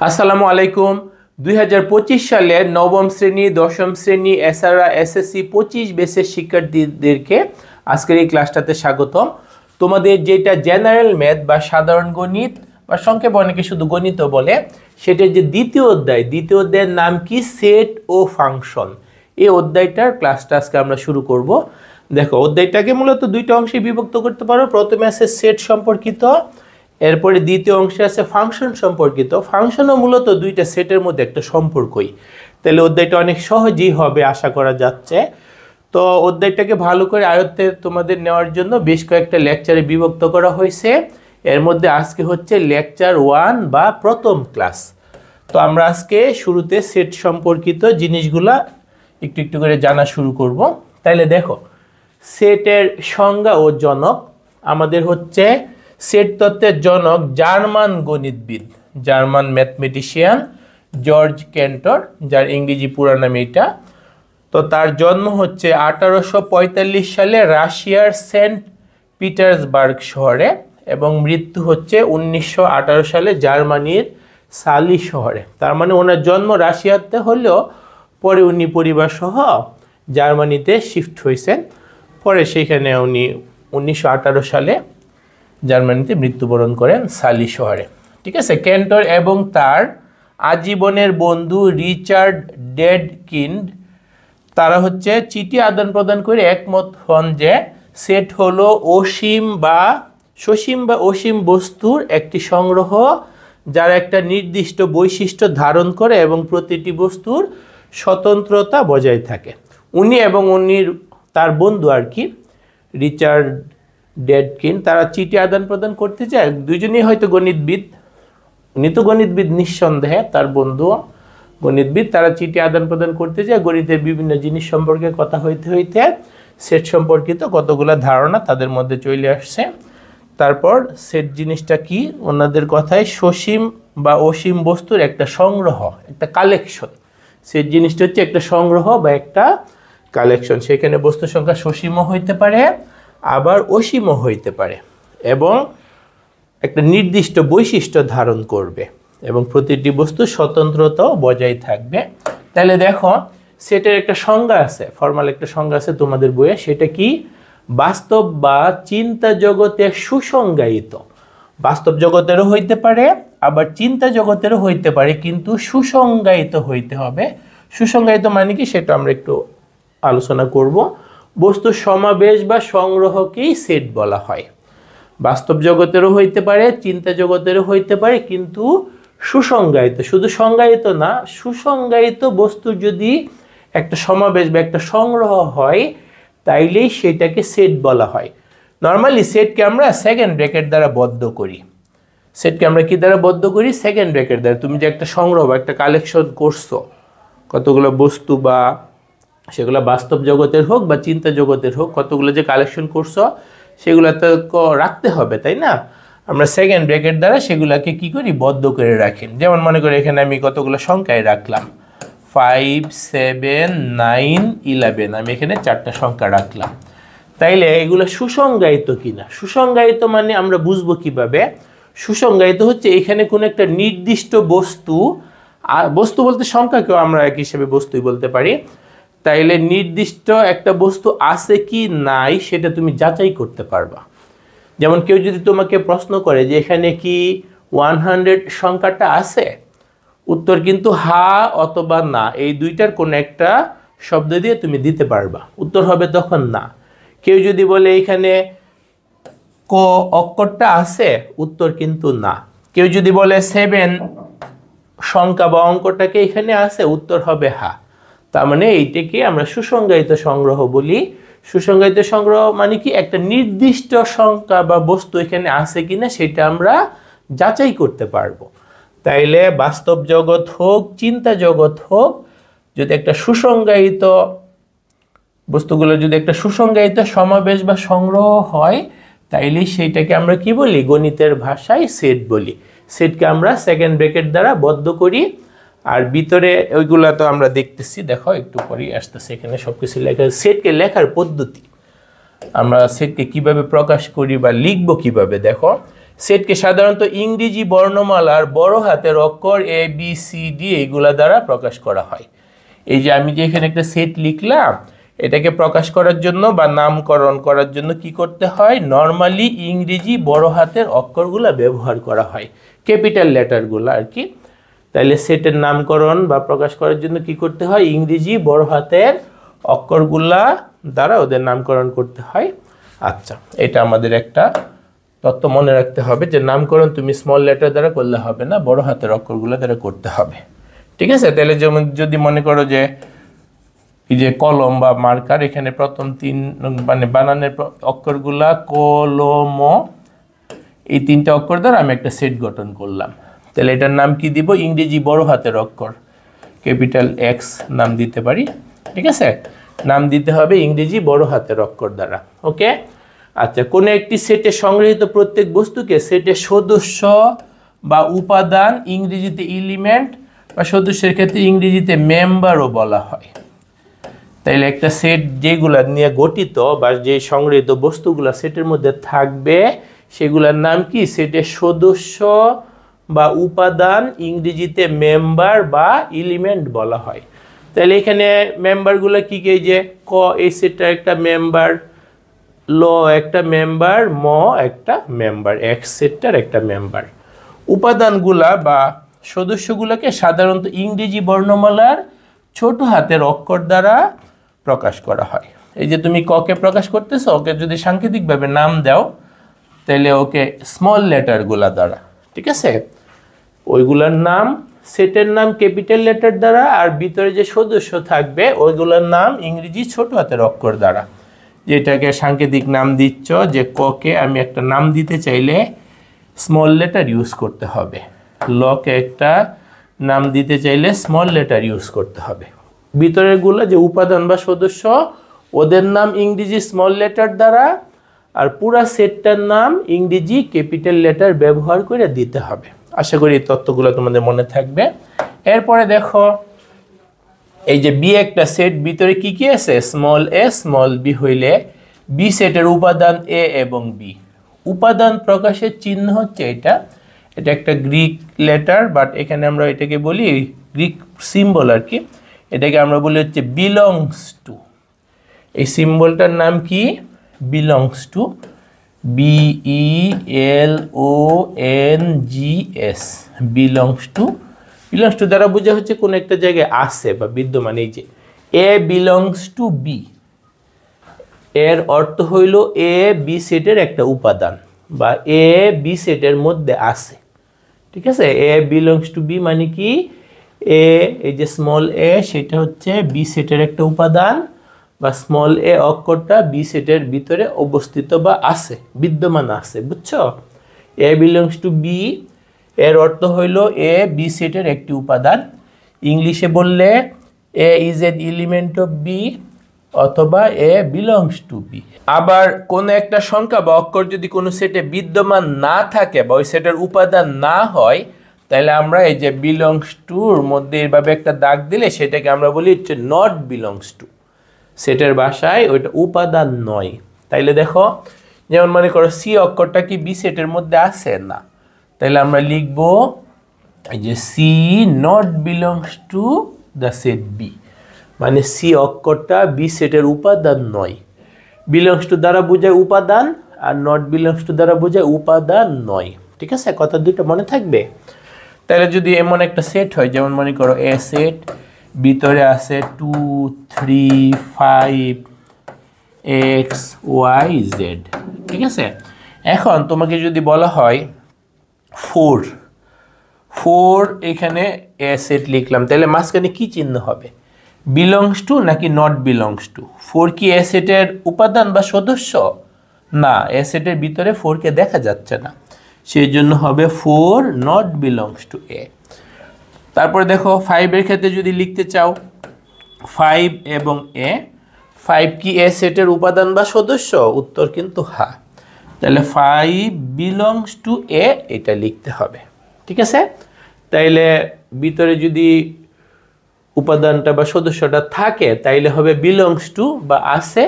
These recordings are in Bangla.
আসসালামু আলাইকুম। 2025 সালের নবম শ্রেণী, দশম শ্রেণী, এসআরআ, এসএসসি 25 বেসের শিক্ষার্থীদেরকে আজকের এই ক্লাসটাতে স্বাগতম। তোমাদের যেটা জেনারেল ম্যাথ বা সাধারণ গণিত বা সংক্ষেপে অনেকে শুধু গণিত বলে, সেটার যে দ্বিতীয় অধ্যায়ের নাম কি? সেট ও ফাংশন। এই অধ্যায়টার ক্লাসটা আজকে আমরা শুরু করব। দেখো, অধ্যায়টাকে মূলত দুইটা অংশে বিভক্ত করতে পারো। প্রথমে আছে সেট সম্পর্কিত, এরপরে দ্বিতীয় অংশে আছে ফাংশন সম্পর্কিত। ফাংশনও মূলত দুইটা সেটের মধ্যে একটা সম্পর্কই। তাহলে অধ্যায়টা অনেক সহজেই হবে আশা করা যাচ্ছে। তো অধ্যায়টাকে ভালো করে আয়ত্তে তোমাদের নেওয়ার জন্য বেশ কয়েকটা লেকচারে বিভক্ত করা হয়েছে। এর মধ্যে আজকে হচ্ছে লেকচার 1 বা প্রথম ক্লাস। তো আমরা আজকে শুরুতে সেট সম্পর্কিত জিনিসগুলা একটু একটু করে জানা শুরু করব। তাইলে দেখো, সেটের সংজ্ঞা ও জনক আমাদের হচ্ছে সেট তত্ত্বের জনক জার্মান গণিতবিদ, জার্মান ম্যাথমেটিশিয়ান জর্জ ক্যান্টর, যার ইংরেজি পুরা নাম এটা। তো তার জন্ম হচ্ছে 1845 সালে রাশিয়ার সেন্ট পিটার্সবার্গ শহরে এবং মৃত্যু হচ্ছে 1918 সালে জার্মানির সালি শহরে। তার মানে ওনার জন্ম রাশিয়াতে হলেও পরে উনি পরিবার সহ জার্মানিতে শিফট হয়েছেন। পরে সেইখানে উনি 1918 সালে জার্মানিতে মৃত্যুবরণ করেন সালি শহরে। ঠিক আছে। ক্যান্টর এবং তার আজীবনের বন্ধু রিচার্ড ডেডকিন্ড তারা হচ্ছে চিঠি আদান প্রদান করে একমত হন যে সেট হলো অসীম বা অসীম বস্তুর একটি সংগ্রহ, যার একটা নির্দিষ্ট বৈশিষ্ট্য ধারণ করে এবং প্রতিটি বস্তুর স্বতন্ত্রতা বজায় থাকে। উনি এবং তার বন্ধু আর কি, রিচার্ড ডেডকিন, তারা চিঠি আদান প্রদান করতে চায়। দুজনেই হয়তো গণিতবিদ, উনি তো গণিতবিদ নিঃসন্দেহে, তার বন্ধু গণিতবিদ। তারা চিঠি আদান প্রদান করতে চায় গণিতের বিভিন্ন জিনিস সম্পর্কে কথা হইতে হইতে সেট সম্পর্কিত কতগুলো ধারণা তাদের মধ্যে চলে আসছে। তারপর সেট জিনিসটা কি? ওনাদের কথায় সসীম বা অসীম বস্তুর একটা সংগ্রহ, একটা কালেকশন। সেট জিনিসটা হচ্ছে একটা সংগ্রহ বা একটা কালেকশন। সেখানে বস্তু সংখ্যা সসীমও হইতে পারে, আবার অসীমও হইতে পারে, এবং একটা নির্দিষ্ট বৈশিষ্ট্য ধারণ করবে এবং প্রতিটি বস্তু স্বতন্ত্রতাও বজায় থাকবে। তাহলে দেখো, সেটের একটা সংজ্ঞা আছে, ফর্মাল একটা সংজ্ঞা আছে তোমাদের বইয়ে। সেটা কি? বাস্তব বা চিন্তা জগতে সুসংজ্ঞায়িত। বাস্তব জগতেরও হইতে পারে, আবার চিন্তা জগতেরও হইতে পারে, কিন্তু সুসংজ্ঞায়িত হইতে হবে। সুসংজ্ঞায়িত মানে কি সেটা আমরা একটু আলোচনা করব। বস্তুর সমাবেশ বা সংগ্রহকেই সেট বলা হয়। বাস্তব জগতেরও হইতে পারে, চিন্তা জগতেরও হইতে পারে, কিন্তু সুসংজ্ঞায়িত, শুধু সংজ্ঞায়িত না, সুসংজ্ঞায়িত বস্তুর যদি একটা সমাবেশ বা একটা সংগ্রহ হয়, তাইলেই সেটাকে সেট বলা হয়। নর্মালি সেটকে আমরা সেকেন্ড ব্র্যাকেট দ্বারা বদ্ধ করি। সেটকে আমরা কি দ্বারা বদ্ধ করি? সেকেন্ড ব্র্যাকেট দ্বারা। তুমি যে একটা সংগ্রহ বা একটা কালেকশন করছো, কতগুলো বস্তু, বা সেগুলো বাস্তব জগতের হোক বা চিন্তা জগতের হোক, কতগুলো যে কালেকশন করছো সেগুলো তো রাখতে হবে, তাই না? আমরা সেকেন্ড ব্র্যাকেট দ্বারা সেগুলোকে কি করি? বদ্ধ করে রাখি। যেমন মনে করি এখানে আমি কতগুলো সংখ্যায় রাখলাম, 5, 7, 9, 11, আমি এখানে 4টা সংখ্যা রাখলাম। তাইলে এগুলো সুসংজ্ঞায়িত কিনা? সুসংজ্ঞায়িত মানে আমরা বুঝবো কিভাবে? সুসংজ্ঞায়িত হচ্ছে এখানে কোনো একটা নির্দিষ্ট বস্তু, আর বস্তু বলতে সংখ্যাকেও আমরা এক হিসেবে বস্তুই বলতে পারি। তাইলে নির্দিষ্ট একটা বস্তু আছে কি নাই সেটা তুমি যাচাই করতে পারবা। যেমন কেউ যদি তোমাকে প্রশ্ন করে যে এখানে কি 100 সংখ্যাটা আছে, উত্তর কিন্তু হা অথবা না, এই দুইটার কোনো একটা শব্দ দিয়ে তুমি দিতে পারবা, উত্তর হবে তখন না। কেউ যদি বলে এখানে ক অক্ষরটা আছে, উত্তর কিন্তু না। কেউ যদি বলে 7 সংখ্যা বা অঙ্কটাকে এখানে আছে, উত্তর হবে হা। তার মানে এইটাকে আমরা সুসংজ্ঞায়িত সংগ্রহ বলি। সুসংজ্ঞায়িত সংগ্রহ মানে কি? একটা নির্দিষ্ট সংখ্যা বা বস্তু এখানে আছে কিনা সেটা আমরা যাচাই করতে পারবো। তাইলে বাস্তব জগৎ হোক, চিন্তা জগৎ হোক, যদি একটা সুসংজ্ঞায়িত বস্তুগুলো যদি একটা সুসংজ্ঞায়িত সমাবেশ বা সংগ্রহ হয়, তাইলে সেইটাকে আমরা কি বলি? গণিতের ভাষায় সেট বলি। সেটকে আমরা সেকেন্ড ব্র্যাকেট দ্বারা বদ্ধ করি। আর ভিতরে ওইগুলা তো আমরা দেখতেছি, দেখো একটু পরেই আসতেছে, এখানে সবকিছু লেখা। সেটকে লেখার পদ্ধতি, আমরা সেটকে কিভাবে প্রকাশ করি বা লিখবো কিভাবে, দেখো সেটকে সাধারণত ইংরেজি বর্ণমালার বড় হাতের অক্ষর এ বি সি ডি এইগুলা দ্বারা প্রকাশ করা হয়। এই যে আমি যে এখানে একটা সেট লিখলাম, এটাকে প্রকাশ করার জন্য বা নামকরণ করার জন্য কি করতে হয়, নর্মালি ইংরেজি বড় হাতের অক্ষরগুলা ব্যবহার করা হয়, ক্যাপিটাল লেটারগুলো আর কি। তাইলে সেটের নামকরণ বা প্রকাশ করার জন্য কি করতে হয়, ইংরেজি বড় হাতের অক্ষরগুলা দ্বারা ওদের নামকরণ করতে হয়। আচ্ছা, এটা আমাদের একটা তথ্য মনে রাখতে হবে যে নামকরণ তুমি স্মল লেটার দ্বারা করলে হবে না, বড় হাতের অক্ষরগুলো দ্বারা করতে হবে। ঠিক আছে? তাহলে যেমন যদি মনে করো যে এই যে কলম বা মার্কার, এখানে প্রথম 3 মানে বানানের অক্ষরগুলা কলম, এই 3টা অক্ষর দ্বারা আমি একটা সেট গঠন করলাম। তাহলে এটার নাম কি দিব, ইংরেজি বড় হাতের অক্ষর ক্যাপিটাল এক্স নাম দিতে পারি। ঠিক আছে? নাম দিতে হবে ইংরেজি বড় হাতের অক্ষর দ্বারা। ওকে। আচ্ছা, কোনো একটি সেটে সংগৃহীত প্রত্যেক বস্তুকে সেটের সদস্য বা উপাদান, ইংরেজিতে এলিমেন্ট বা সদস্যের ক্ষেত্রে ইংরেজিতে মেম্বারও বলা হয়। তাইলে একটা সেট যেগুলা নিয়ে গঠিত বা যে সংগৃহীত বস্তুগুলা সেটের মধ্যে থাকবে সেগুলোর নাম কি, সেটের সদস্য বা উপাদান, ইংরেজিতে মেম্বার বা এলিমেন্ট বলা হয়। তাহলে এখানে মেম্বারগুলো কি কি, যে ক এই সেটটার একটা মেম্বার, ল একটা মেম্বার, ম একটা মেম্বার, এক্স সেটটার একটা মেম্বার। উপাদানগুলা বা সদস্যগুলোকে সাধারণত ইংরেজি বর্ণমালার ছোট হাতের অক্ষর দ্বারা প্রকাশ করা হয়। এই যে তুমি ককে প্রকাশ করতেছো, ওকে যদি সাংকেতিকভাবে নাম দাও তাহলে ওকে স্মল লেটারগুলা দ্বারা, ঠিক আছে, ওইগুলার নাম, সেটের নাম ক্যাপিটাল লেটার দ্বারা, আর ভিতরে যে সদস্য থাকবে ওইগুলোর নাম ইংরেজি ছোট হাতের অক্ষর দ্বারা। যেটাকে সাংকেতিক নাম দিচ্ছ, যে ককে আমি একটা নাম দিতে চাইলে স্মল লেটার ইউজ করতে হবে, লকে একটা নাম দিতে চাইলে স্মল লেটার ইউজ করতে হবে। ভিতরের গুলো যে উপাদান বা সদস্য, ওদের নাম ইংরেজি স্মল লেটার দ্বারা, আর পুরা সেটটার নাম ইংরেজি ক্যাপিটাল লেটার ব্যবহার করে দিতে হবে। আশা করি এই তথ্যগুলো তোমাদের মনে থাকবে। এরপরে দেখো, এই যে বি একটা সেট, ভিতরে কি কি আছে, স্মল এ স্মল বি হইলে বি সেটের উপাদান এ এবং বি। উপাদান প্রকাশের চিহ্ন হচ্ছে এটা, এটা একটা গ্রিক লেটার, বাট এখানে আমরা এটাকে বলি গ্রিক সিম্বল আর কি, এটাকে আমরা বলি হচ্ছে বিলংস টু। এই সিম্বলটার নাম কি, belongs to, BELONGS, belongs to. Belongs to দ্বারা বোঝা হচ্ছে কোন একটা জায়গায় আছে বা বিদ্যমান। এই যে এ বিলংস টু বি, এর অর্থ হইল এ বি সেটের একটা উপাদান বা এ বি সেটের মধ্যে আছে। ঠিক আছে? এ বিলংস টু বি মানে কি, এ এই যে স্মল এ সেটা হচ্ছে বি সেটের একটা উপাদান, বা স্মল এ অক্ষরটা বি সেটের ভিতরে অবস্থিত বা আছে, বিদ্যমান আছে। বুঝছো? এ বিলংস টু বি এর অর্থ হইল এ বি সেটের একটি উপাদান। ইংলিশে বললে A is an element of B অথবা এ বিলংস টু বি। আবার কোন একটা সংখ্যা বা অক্ষর যদি কোনো সেটে বিদ্যমান না থাকে বা ওই সেটের উপাদান না হয়, তাহলে আমরা এই যে বিলংস টুর মধ্যে এইভাবে একটা দাগ দিলে সেটাকে আমরা বলি হচ্ছে নট বিলংস টু, সেটের ভাষায় ওইটা উপাদান নয়। তাইলে দেখো, যেমন মনে করো সি অক্ষরটা কি বি সেটের মধ্যে আছে না, তাহলে আমরা লিখব এই যে C not belongs to the set B, মানে সি অক্ষরটা বি সেটের উপাদান নয়। বিলংস টু দ্বারা বোঝায় উপাদান, আর নট বিলংস টু দ্বারা বোঝায় উপাদান নয়। ঠিক আছে? কথা দুটো মনে থাকবে। তাহলে যদি এমন একটা সেট হয়, যেমন মনে করো এ সেট, ভিতরে আছে 2 3 5 এক্স ওয়াই জেড। ঠিক আছে? এখন তোমাকে যদি বলা হয় 4 এখানে এ সেট লিখলাম, তাহলে মাঝখানে কি চিহ্ন হবে, বিলংস টু নাকি নট বিলংস টু? 4 কি এ সেটের উপাদান বা সদস্য? না, এ সেটের ভিতরে 4কে দেখা যাচ্ছে না, সেই জন্য হবে 4 নট বিলংস টু এ। তারপরে দেখো 5 এর ক্ষেত্রে যদি লিখতে চাও 5 এবং এ, 5 কি এ সেটের উপাদান বা সদস্য? উত্তর কিন্তু হ্যাঁ, তাহলে 5 বিলংস টু এ এটা লিখতে হবে। ঠিক আছে? তাইলে ভিতরে যদি উপাদানটা বা সদস্যটা থাকে তাইলে হবে বিলংস টু বা আছে,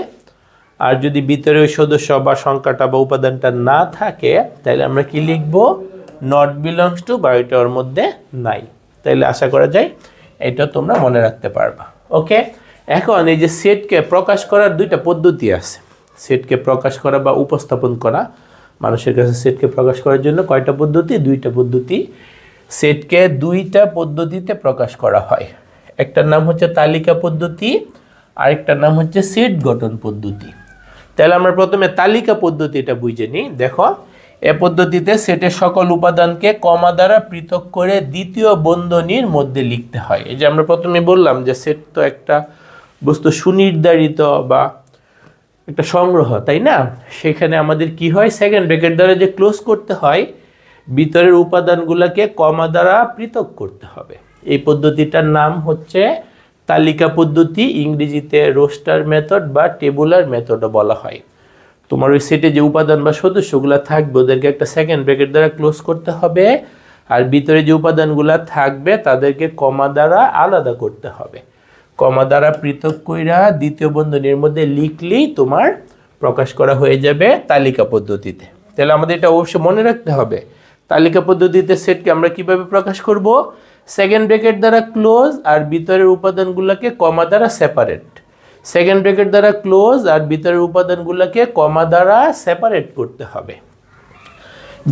আর যদি ভিতরে ওই সদস্য বা সংখ্যাটা বা উপাদানটা না থাকে তাহলে আমরা কি লিখব, নট বিলংস টু, বা এটা ওর মধ্যে নাই। তাহলে আশা করা যায় এটা তোমরা মনে রাখতে পারবা। ওকে, এখন এই যে সেটকে প্রকাশ করার দুইটা পদ্ধতি আছে। সেটকে প্রকাশ করা বা উপস্থাপন করা, মানুষের কাছে সেটকে প্রকাশ করার জন্য কয়টা পদ্ধতি? দুইটা পদ্ধতি। সেটকে দুইটা পদ্ধতিতে প্রকাশ করা হয়। একটার নাম হচ্ছে তালিকা পদ্ধতি, আরেকটার নাম হচ্ছে সেট গঠন পদ্ধতি। তাহলে আমরা প্রথমে তালিকা পদ্ধতিটা বুঝে নিই। দেখো, এ পদ্ধতিতে সেটের সকল উপাদানকে কমা দ্বারা পৃথক করে দ্বিতীয় বন্ধনীর মধ্যে লিখতে হয়। এই যে আমরা প্রথমে বললাম যে সেট তো একটা বস্তু সুনির্ধারিত বা একটা সংগ্রহ, তাই না? সেখানে আমাদের কি হয়, সেকেন্ড ব্র্যাকেট দ্বারা যে ক্লোজ করতে হয়, ভিতরের উপাদানগুলোকে কমা দ্বারা পৃথক করতে হবে। এই পদ্ধতিটার নাম হচ্ছে তালিকা পদ্ধতি, ইংরেজিতে রোস্টার মেথড বা টেবুলার মেথডও বলা হয়। তোমার ওই সেটে যে উপাদান বা সদস্যগুলো থাকবে ওদেরকে একটা সেকেন্ড ব্র্যাকেট দ্বারা ক্লোজ করতে হবে, আর ভিতরে যে উপাদানগুলো থাকবে তাদেরকে কমা দ্বারা আলাদা করতে হবে। কমা দ্বারা পৃথক কইরা দ্বিতীয় বন্ধনীর মধ্যে লিখলেই তোমার প্রকাশ করা হয়ে যাবে তালিকা পদ্ধতিতে। তাহলে আমাদের এটা অবশ্যই মনে রাখতে হবে, তালিকা পদ্ধতিতে সেটকে আমরা কিভাবে প্রকাশ করব, সেকেন্ড ব্র্যাকেট দ্বারা ক্লোজ আর ভিতরের উপাদানগুলোকে কমা দ্বারা সেপারেট। সেকেন্ড ব্র্যাকেট দ্বারা ক্লোজ আর ভিতরের উপাদানগুলোকে কমা দ্বারা সেপারেট করতে হবে।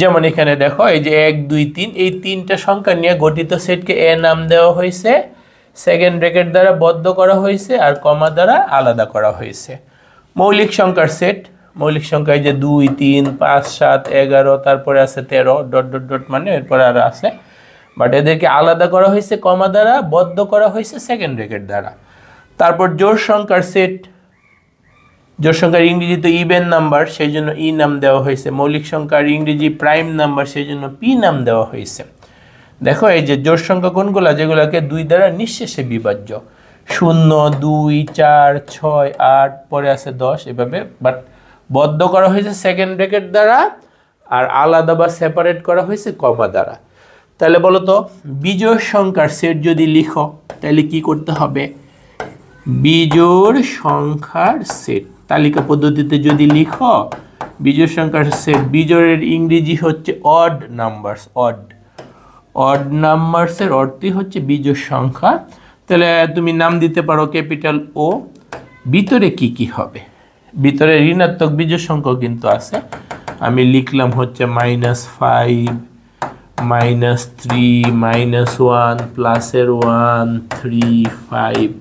যেমন এখানে দেখো, এই যে 1 2 3, এই তিনটা সংখ্যা নিয়ে গঠিত সেটকে এ নাম দেওয়া হয়েছে, সেকেন্ড ব্র্যাকেট দ্বারা বদ্ধ করা হয়েছে আর কমা দ্বারা আলাদা করা হয়েছে। মৌলিক সংখ্যার সেট, মৌলিক সংখ্যা এই যে 2 3 5 7 11, তারপরে আছে 13 ডট ডট ডট, মানে এরপরে আর আছে, বাট এদেরকে আলাদা করা হয়েছে কমা দ্বারা, বদ্ধ করা হয়েছে সেকেন্ড ব্র্যাকেট দ্বারা। তারপর জোড় সংখ্যার সেট, জোড় সংখ্যার ইংরেজিতে ইভেন নাম্বার, সেই জন্য ই নাম দেওয়া হয়েছে। মৌলিক সংখ্যার ইংরেজি প্রাইম নাম্বার, সেই জন্য পি নাম দেওয়া হয়েছে। দেখো, এই যে জোড় সংখ্যা কোনগুলা, যেগুলোকে 2 দ্বারা নিঃশেষে বিভাজ্য, 0 2 4 6 8, পরে আছে 10, এভাবে, বাট বদ্ধ করা হয়েছে সেকেন্ড ব্র্যাকেট দ্বারা আর আলাদা বা সেপারেট করা হয়েছে কমা দ্বারা। তাহলে বলো তো, বিজোড় সংখ্যার সেট যদি লিখো তাহলে কি করতে হবে, বিজোড় সংখ্যার সেট তালিকা পদ্ধতিতে যদি লিখো বিজোড় সংখ্যার সেট, বিজোড়ের ইংরেজি হচ্ছে অড নাম্বারস, অড নাম্বারসের অর্থই হচ্ছে বিজোড় সংখ্যা। তাহলে তুমি নাম দিতে পারো ক্যাপিটাল ও। ভিতরে কি কি হবে, ভিতরে ঋণাত্মক বিজোড় সংখ্যা কিন্তু আছে, আমি লিখলাম হচ্ছে -5 -3 -1 প্লাসের 1 3 5।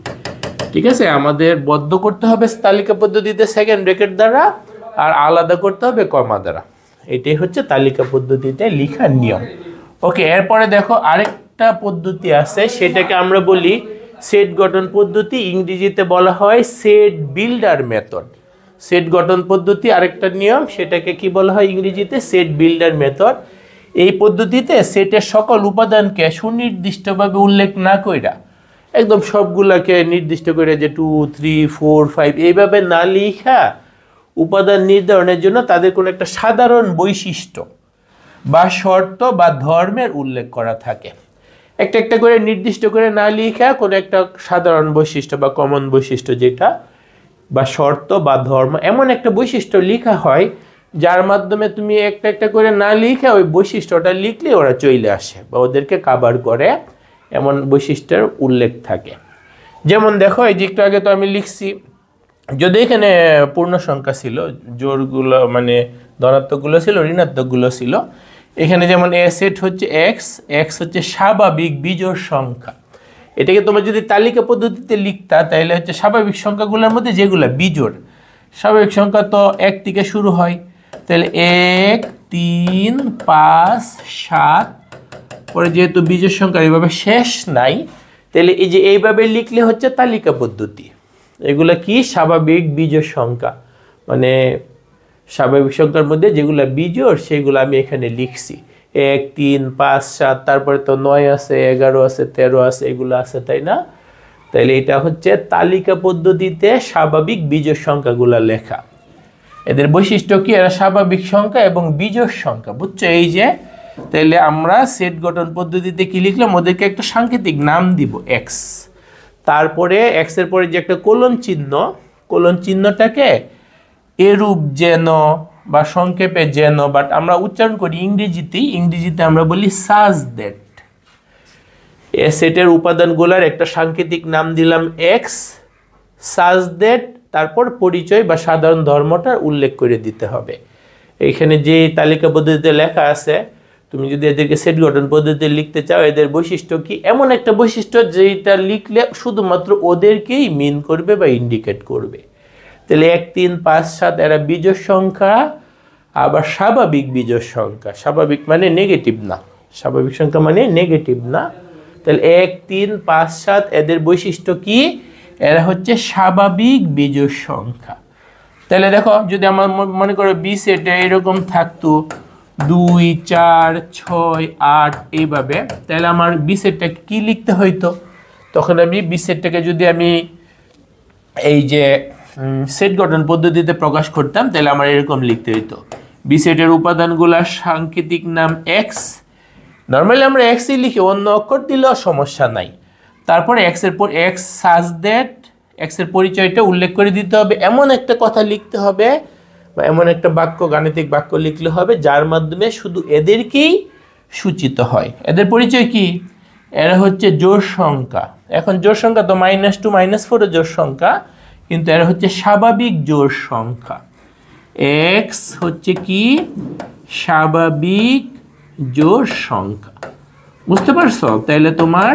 ঠিক আছে, আমাদের বদ্ধ করতে হবে তালিকা পদ্ধতিতে সেকেন্ড ব্র্যাকেট দ্বারা আর আলাদা করতে হবে কমা দ্বারা। এটাই হচ্ছে তালিকা পদ্ধতিতে লেখার নিয়ম। ওকে, এরপরে দেখো আরেকটা পদ্ধতি আছে, সেটাকে আমরা বলি সেট গঠন পদ্ধতি, ইংরেজিতে বলা হয় সেট বিল্ডার মেথড। সেট গঠন পদ্ধতি আরেকটা নিয়ম, সেটাকে কি বলা হয় ইংরেজিতে, সেট বিল্ডার মেথড। এই পদ্ধতিতে সেটের সকল উপাদানকে সুনির্দিষ্টভাবে উল্লেখ না কইরা, একদম সবগুলাকে নির্দিষ্ট করে যে 2 3 4 5 এইভাবে না লিখা, উপাদান নির্ধারণের জন্য তাদের কোনো একটা সাধারণ বৈশিষ্ট্য বা শর্ত বা ধর্মের উল্লেখ করা থাকে। একটা একটা করে নির্দিষ্ট করে না লিখা কোনো একটা সাধারণ বৈশিষ্ট্য বা কমন বৈশিষ্ট্য যেটা বা শর্ত বা ধর্ম, এমন একটা বৈশিষ্ট্য লেখা হয় যার মাধ্যমে তুমি একটা একটা করে না লিখে ওই বৈশিষ্ট্যটা লিখলে ওরা চলে আসে বা ওদেরকে কাভার করে, এমন বৈশিষ্ট্যের উল্লেখ থাকে। যেমন দেখো, এই যে একটু আগে তো আমি লিখছি, যদি এখানে পূর্ণ সংখ্যা ছিল, জোড়গুলো মানে ধনাত্মকগুলো ছিল, ঋণাত্মকগুলো ছিল, এখানে যেমন এ সেট হচ্ছে এক্স, এক্স হচ্ছে স্বাভাবিক বিজোড় সংখ্যা। এটাকে তোমরা যদি তালিকা পদ্ধতিতে লিখতা তাহলে হচ্ছে স্বাভাবিক সংখ্যাগুলোর মধ্যে যেগুলো বিজোড়, স্বাভাবিক সংখ্যা তো 1 থেকে শুরু হয়, তাহলে 1 3 5 7, পরে যেহেতু বিজোড় সংখ্যা এইভাবে শেষ নাই, তাহলে এই যে এইভাবে লিখলে হচ্ছে তালিকা পদ্ধতি। এগুলা কি, স্বাভাবিক বিজোড় সংখ্যা, মানে স্বাভাবিক সংখ্যার মধ্যে যেগুলো বিজোড় সেগুলো আমি এখানে লিখছি, 1 3 5 7, তারপরে তো 9 আছে 11 আছে 13 আছে, এগুলো আছে, তাই না? তাহলে এটা হচ্ছে তালিকা পদ্ধতিতে স্বাভাবিক বিজোড় সংখ্যাগুলো লেখা। এদের বৈশিষ্ট্য কি, এরা স্বাভাবিক সংখ্যা এবং বিজোড় সংখ্যা, বুঝছো? এই যে, তাহলে আমরা সেট গঠন পদ্ধতিতে কি লিখলাম, ওদেরকে একটা সাংকেতিক নাম দিব এক্স, তারপরে এক্স এর পরে যে একটা কোলন চিহ্ন, কোলন চিহ্নটাকে এরূপ যেন বা সংক্ষেপে যেন, বাট আমরা উচ্চারণ করি ইংরেজিতে আমরা বলি সাজ দ্যাট। এ সেটের উপাদানগুলোর একটা সাংকেতিক নাম দিলাম এক্স, সাজ দ্যাট, তারপর পরিচয় বা সাধারণ ধর্মটা উল্লেখ করে দিতে হবে। এইখানে যে তালিকা পদ্ধতিতে লেখা আছে, তুমি যদি এদেরকে সেট গঠন পদ্ধতিতে লিখতে চাও, এদের বৈশিষ্ট্য কি, এমন একটা বৈশিষ্ট্য যেটা লিখলে শুধুমাত্র ওদেরকেই মিন করবে বা ইন্ডিকেট করবে। তাহলে 1 3 5 7 এরা বিজোড় সংখ্যা, আবার স্বাভাবিক বিজোড় সংখ্যা। স্বাভাবিক মানে নেগেটিভ না, স্বাভাবিক সংখ্যা মানে নেগেটিভ না। তাহলে 1 3 5 7 এদের বৈশিষ্ট্য কি, এরা হচ্ছে স্বাভাবিক বিজোড় সংখ্যা। তাহলে দেখো, যদি আমার মনে করো বি সেটে এরকম থাকতো 2 4 6 8 এইভাবে, তাহলে আমার বি সেটটাকে কি লিখতে হইতো? তখন আমি বি সেটটাকে যদি আমি এই যে সেট গঠন পদ্ধতিতে প্রকাশ করতাম, তাহলে আমার এরকম লিখতে হইতো, বি সেটের উপাদানগুলোর সাংকেতিক নাম এক্স। নর্মালি আমরা এক্সই লিখি, অন্য অক্ষর দিলেও সমস্যা নাই। তারপরে এক্স এর পর এক্স সাজ দ্যাট, এক্স এর পরিচয়টা উল্লেখ করে দিতে হবে। এমন একটা কথা লিখতে হবে বা এমন একটা বাক্য, গাণিতিক বাক্য লিখলে হবে যার মাধ্যমে শুধু এদেরকেই সূচিত হয়। এদের পরিচয় কি, এরা হচ্ছে জোড় সংখ্যা। এখন জোড় সংখ্যা তো -2 -4 জোড় সংখ্যা, কিন্তু এরা হচ্ছে স্বাভাবিক জোড় সংখ্যা। এক্স হচ্ছে কি, স্বাভাবিক জোড় সংখ্যা। বুঝতে পারছো? তাইলে তোমার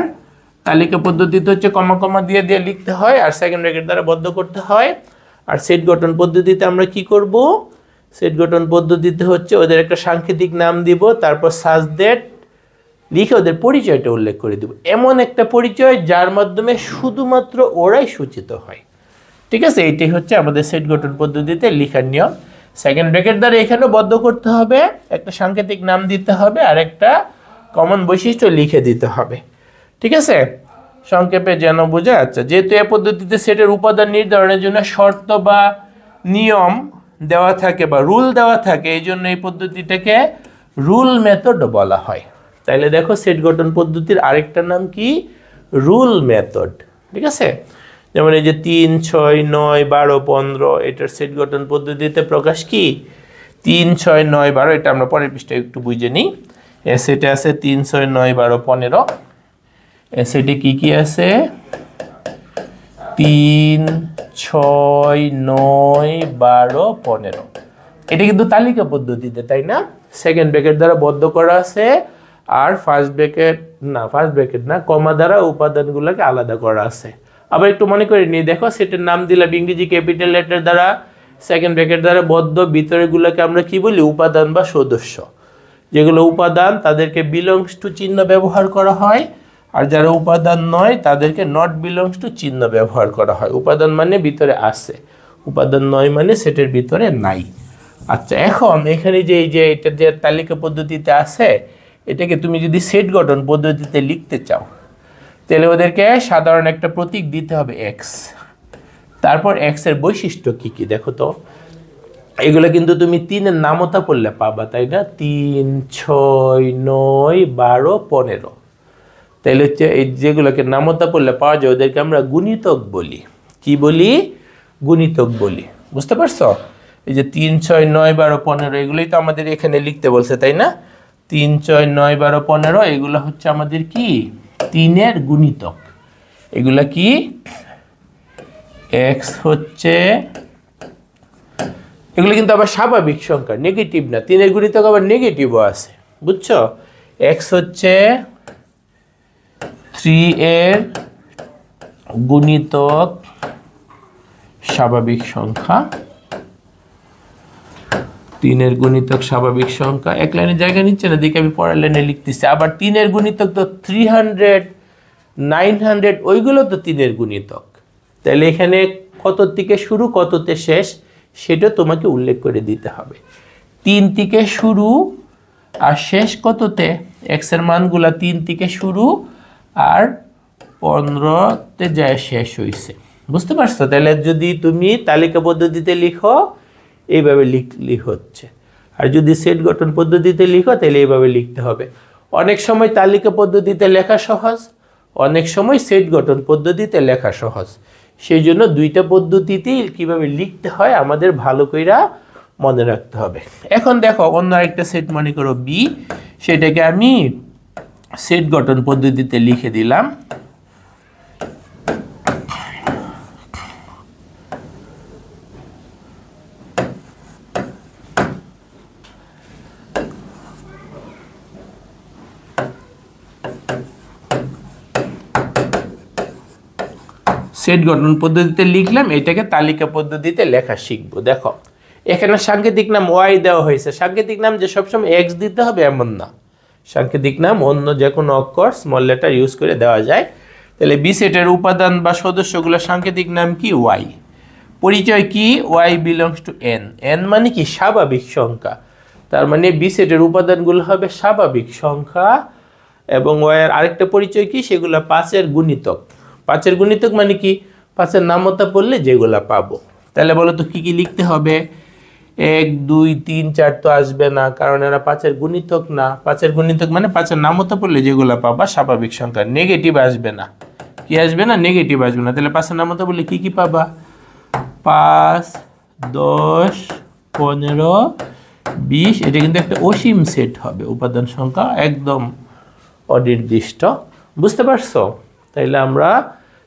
তালিকা পদ্ধতিতে হচ্ছে কমা কমা দিয়ে দিয়ে লিখতে হয়, আর সেকেন্ড ব্র্যাকেট দ্বারা বদ্ধ করতে হয়। আর সেট গঠন পদ্ধতিতে আমরা কি করব, সেট গঠন পদ্ধতিতে হচ্ছে ওদের একটা সাংকেতিক নাম দিব, তারপর সাজ দ্যাট লিখে ওদের পরিচয়টা উল্লেখ করে দিব। এমন একটা পরিচয় যার মাধ্যমে শুধুমাত্র ওরাই সূচিত হয়। ঠিক আছে, এইটাই হচ্ছে আমাদের সেট গঠন পদ্ধতিতে লেখার নিয়ম। সেকেন্ড ব্র্যাকেট দ্বারা এখানেও বদ্ধ করতে হবে, একটা সাংকেতিক নাম দিতে হবে, আর একটা কমন বৈশিষ্ট্য লিখে দিতে হবে। ঠিক আছে, সংক্ষেপে যেন বোঝা। আচ্ছা, যেহেতু এই পদ্ধতিতে সেটের উপাদান নির্ধারণের জন্য শর্ত বা নিয়ম দেওয়া থাকে বা রুল দেওয়া থাকে, এই জন্য এই পদ্ধতিটাকে রুল মেথড বলা হয়। তাইলে দেখো, সেট গঠন পদ্ধতির আরেকটা নাম কি, রুল মেথড। ঠিক আছে, যেমন এই যে 3 6 9 12 15, এটার সেট গঠন পদ্ধতিতে প্রকাশ কি, 3 6 9 12। এটা আমরা পরের পৃষ্ঠায় একটু বুঝে নিই। এ সেটে আছে 3 6 9 12 15। এ সেটে কি কি আছে, 3 6 9 12 15। এটা কিন্তু তালিকা পদ্ধতিতে, তাই না? সেকেন্ড ব্র্যাকেট দ্বারা বদ্ধ করা আছে, আর ফার্স্ট ব্র্যাকেট না, কমা দ্বারা উপাদানগুলোকে আলাদা করা আছে। আবার একটু মনে করে নিই, দেখো সেটের নাম দিলাম ইংরেজি ক্যাপিটাল লেটার দ্বারা, সেকেন্ড ব্র্যাকেট দ্বারা বদ্ধ, ভিতরেগুলোকে আমরা কি বলি, উপাদান বা সদস্য। যেগুলো উপাদান তাদেরকে বিলংস টু চিহ্ন ব্যবহার করা হয়, আর যারা উপাদান নয় তাদেরকে নট বিলংস টু চিহ্ন ব্যবহার করা হয়। উপাদান মানে ভিতরে আছে, উপাদান নয় মানে সেটের ভিতরে নাই। আচ্ছা, এখন এখানে যে এই যে এটা যে তালিকা পদ্ধতিতে আছে, এটাকে তুমি যদি সেট গঠন পদ্ধতিতে লিখতে চাও, তাহলে ওদেরকে সাধারণ একটা প্রতীক দিতে হবে এক্স। তারপর এক্স এর বৈশিষ্ট্য কি কি দেখো তো, এগুলো কিন্তু তুমি 3 এর নামতা পড়লে পাবা, তাই না? 3 6 9 12 15। তাইলে হচ্ছে এই যেগুলোকে নামতা পড়লে পাওয়া যায়, ওদেরকে আমরা গুণিতক বলি। কি বলি? গুণিতক বলি। বুঝতে পারছো? এই যে 3 6 9 12 15, এগুলোই তো আমাদের এখানে লিখতে বলছে, তাই না? 3 6 9 12 15, এগুলো হচ্ছে আমাদের কি, 3 এর গুণিতক। এগুলা কি, এক্স হচ্ছে, এগুলো কিন্তু আবার স্বাভাবিক সংখ্যা, নেগেটিভ না। 3 এর গুণিতক আবার নেগেটিভও আছে, বুঝছো? এক্স হচ্ছে 3 এর গুণিতক স্বাভাবিক সংখ্যা। 3 এর গুণিতক স্বাভাবিক সংখ্যা, এক লাইনে জায়গা নিচ্ছে না, দেখে আমি পরের লাইনে লিখতেছি। আবার 3 এর গুণিতক তো 300 900, ওইগুলো তো 3 এর গুণিতক। তাহলে এখানে কত থেকে শুরু কততে শেষ সেটা তোমাকে উল্লেখ করে দিতে হবে। 3 থেকে শুরু আর শেষ কততে, এক্স এর মানগুলা 3 থেকে শুরু আর 15তে যায় শেষ হইছে। বুঝতে পারছো? তাহলে যদি তুমি তালিকা পদ্ধতিতে লিখো, এইভাবে লিখলি হচ্ছে, আর যদি সেট গঠন পদ্ধতিতে লিখো তাহলে এইভাবে লিখতে হবে। অনেক সময় তালিকা পদ্ধতিতে লেখা সহজ, অনেক সময় সেট গঠন পদ্ধতিতে লেখা সহজ। সেই জন্য দুইটা পদ্ধতিতেই কিভাবে লিখতে হয় আমাদের ভালো কইরা মনে রাখতে হবে। এখন দেখো অন্য আরেকটা সেট মনে করো বি, সেটাকে আমি সেট গঠন পদ্ধতিতে লিখে দিলাম। সেট গঠন পদ্ধতিতে লিখলাম, এটাকে তালিকা পদ্ধতিতে লেখা শিখবো। দেখো এখানে সাংকেতিক নাম ওয়াই দেওয়া হয়েছে। সাংকেতিক নাম যে সবসময় এক্স দিতে হবে এমন না, সাংকেতিক নাম অন্য যে কোনো অক্ষর স্মল লেটার ইউজ করে দেওয়া যায়। তাহলে বি সেটের উপাদান বা সদস্যগুলোর সাংকেতিক নাম কি? ওয়াই। পরিচয় কি? Y belongs to N. N মানে কি? স্বাভাবিক সংখ্যা। তার মানে বি সেটের উপাদানগুলো হবে স্বাভাবিক সংখ্যা। এবং ওয়াইয়ের আরেকটা পরিচয় কি? সেগুলো 5-এর গুণিতক। 5-এর গুণিতক মানে কি? 5-এর নামতা পড়লে যেগুলা পাবো। তাহলে বলো তো কি কি লিখতে হবে? 1 2 3 4 তো আসবে না, কারণ এরা 5-এর গুণিতক না। 5-এর গুণিতক মানে 5-এর নামতা পড়লে যেগুলা পাবা স্বাভাবিক সংখ্যা। নেগেটিভ আসবে না। কি আসবে না? নেগেটিভ আসবে না। তাহলে 5-এর নামতা বললে কি কি পাবা? 5 10 15 20। এটা কিন্তু একটা অসীম সেট হবে, উপাদান সংখ্যা একদম অনির্দিষ্ট। বুঝতে পারছো? তাইলে আমরা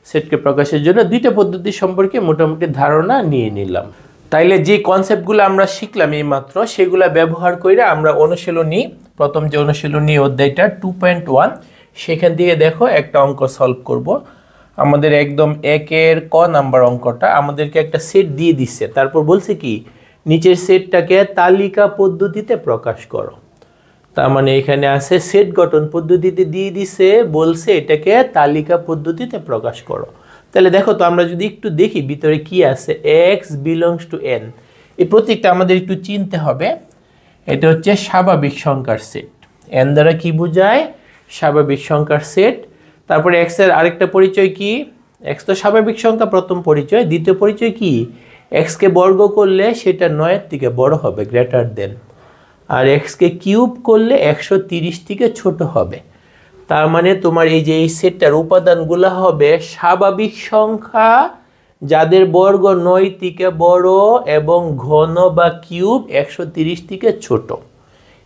সেটকে প্রকাশের জন্য দুইটা পদ্ধতি সম্পর্কে মোটামুটি ধারণা নিয়ে নিলাম। তাইলে যে কনসেপ্টগুলো আমরা শিখলাম এই মাত্র, সেগুলো ব্যবহার করে আমরা অনুশীলনী, প্রথম যে অনুশীলনী অধ্যায়টা 2.1, সেখান থেকে দেখো একটা অঙ্ক সলভ করব। আমাদের একদম 1-এর ক নাম্বার অঙ্কটা আমাদেরকে একটা সেট দিয়ে দিচ্ছে, তারপর বলছে কি নিচের সেটটাকে তালিকা পদ্ধতিতে প্রকাশ করো। তার মানে এখানে আছে সেট গঠন পদ্ধতিতে দিয়ে দিছে, বলছে এটাকে তালিকা পদ্ধতিতে প্রকাশ করো। তাহলে দেখো তো আমরা যদি একটু দেখি ভিতরে কি আছে। x বিলংস টু n, এই প্রতীকটা আমাদের একটু চিনতে হবে। এটা হচ্ছে স্বাভাবিক সংখ্যার সেট। n দ্বারা কি বোঝায়? স্বাভাবিক সংখ্যার সেট। তারপরে x এর আরেকটা পরিচয় কি? x তো স্বাভাবিক সংখ্যা, প্রথম পরিচয়। দ্বিতীয় পরিচয় কি? x কে বর্গ করলে সেটা 9-এর থেকে বড় হবে, গ্রেটার দেন। আর x কে কিউব করলে 130 থেকে ছোট হবে। তার মানে তোমার এই যে এই সেটটার উপাদানগুলো হবে স্বাভাবিক সংখ্যা যাদের বর্গ 9 থেকে বড় এবং ঘন বা কিউব 130 থেকে ছোট।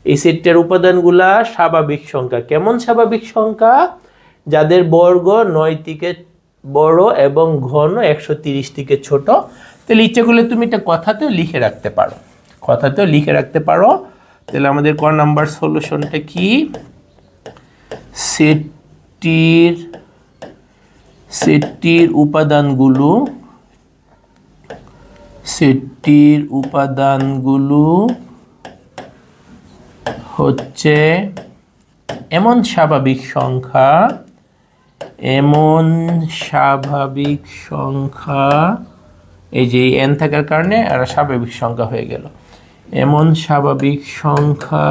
এই সেটটার উপাদানগুলা স্বাভাবিক সংখ্যা। কেমন স্বাভাবিক সংখ্যা? যাদের বর্গ 9 থেকে বড় এবং ঘন 130 থেকে ছোট। তাহলে ইচ্ছে করলে তুমি এটা কথাতেও লিখে রাখতে পারো, কথাতেও লিখে রাখতে পারো। তাহলে আমাদের ক নাম্বার সলিউশনটা কি? সেটটির উপাদানগুলো হচ্ছে এমন স্বাভাবিক সংখ্যা, এই যে n থাকার কারণে এরা স্বাভাবিক সংখ্যা হয়ে গেল। এমন স্বাভাবিক সংখ্যা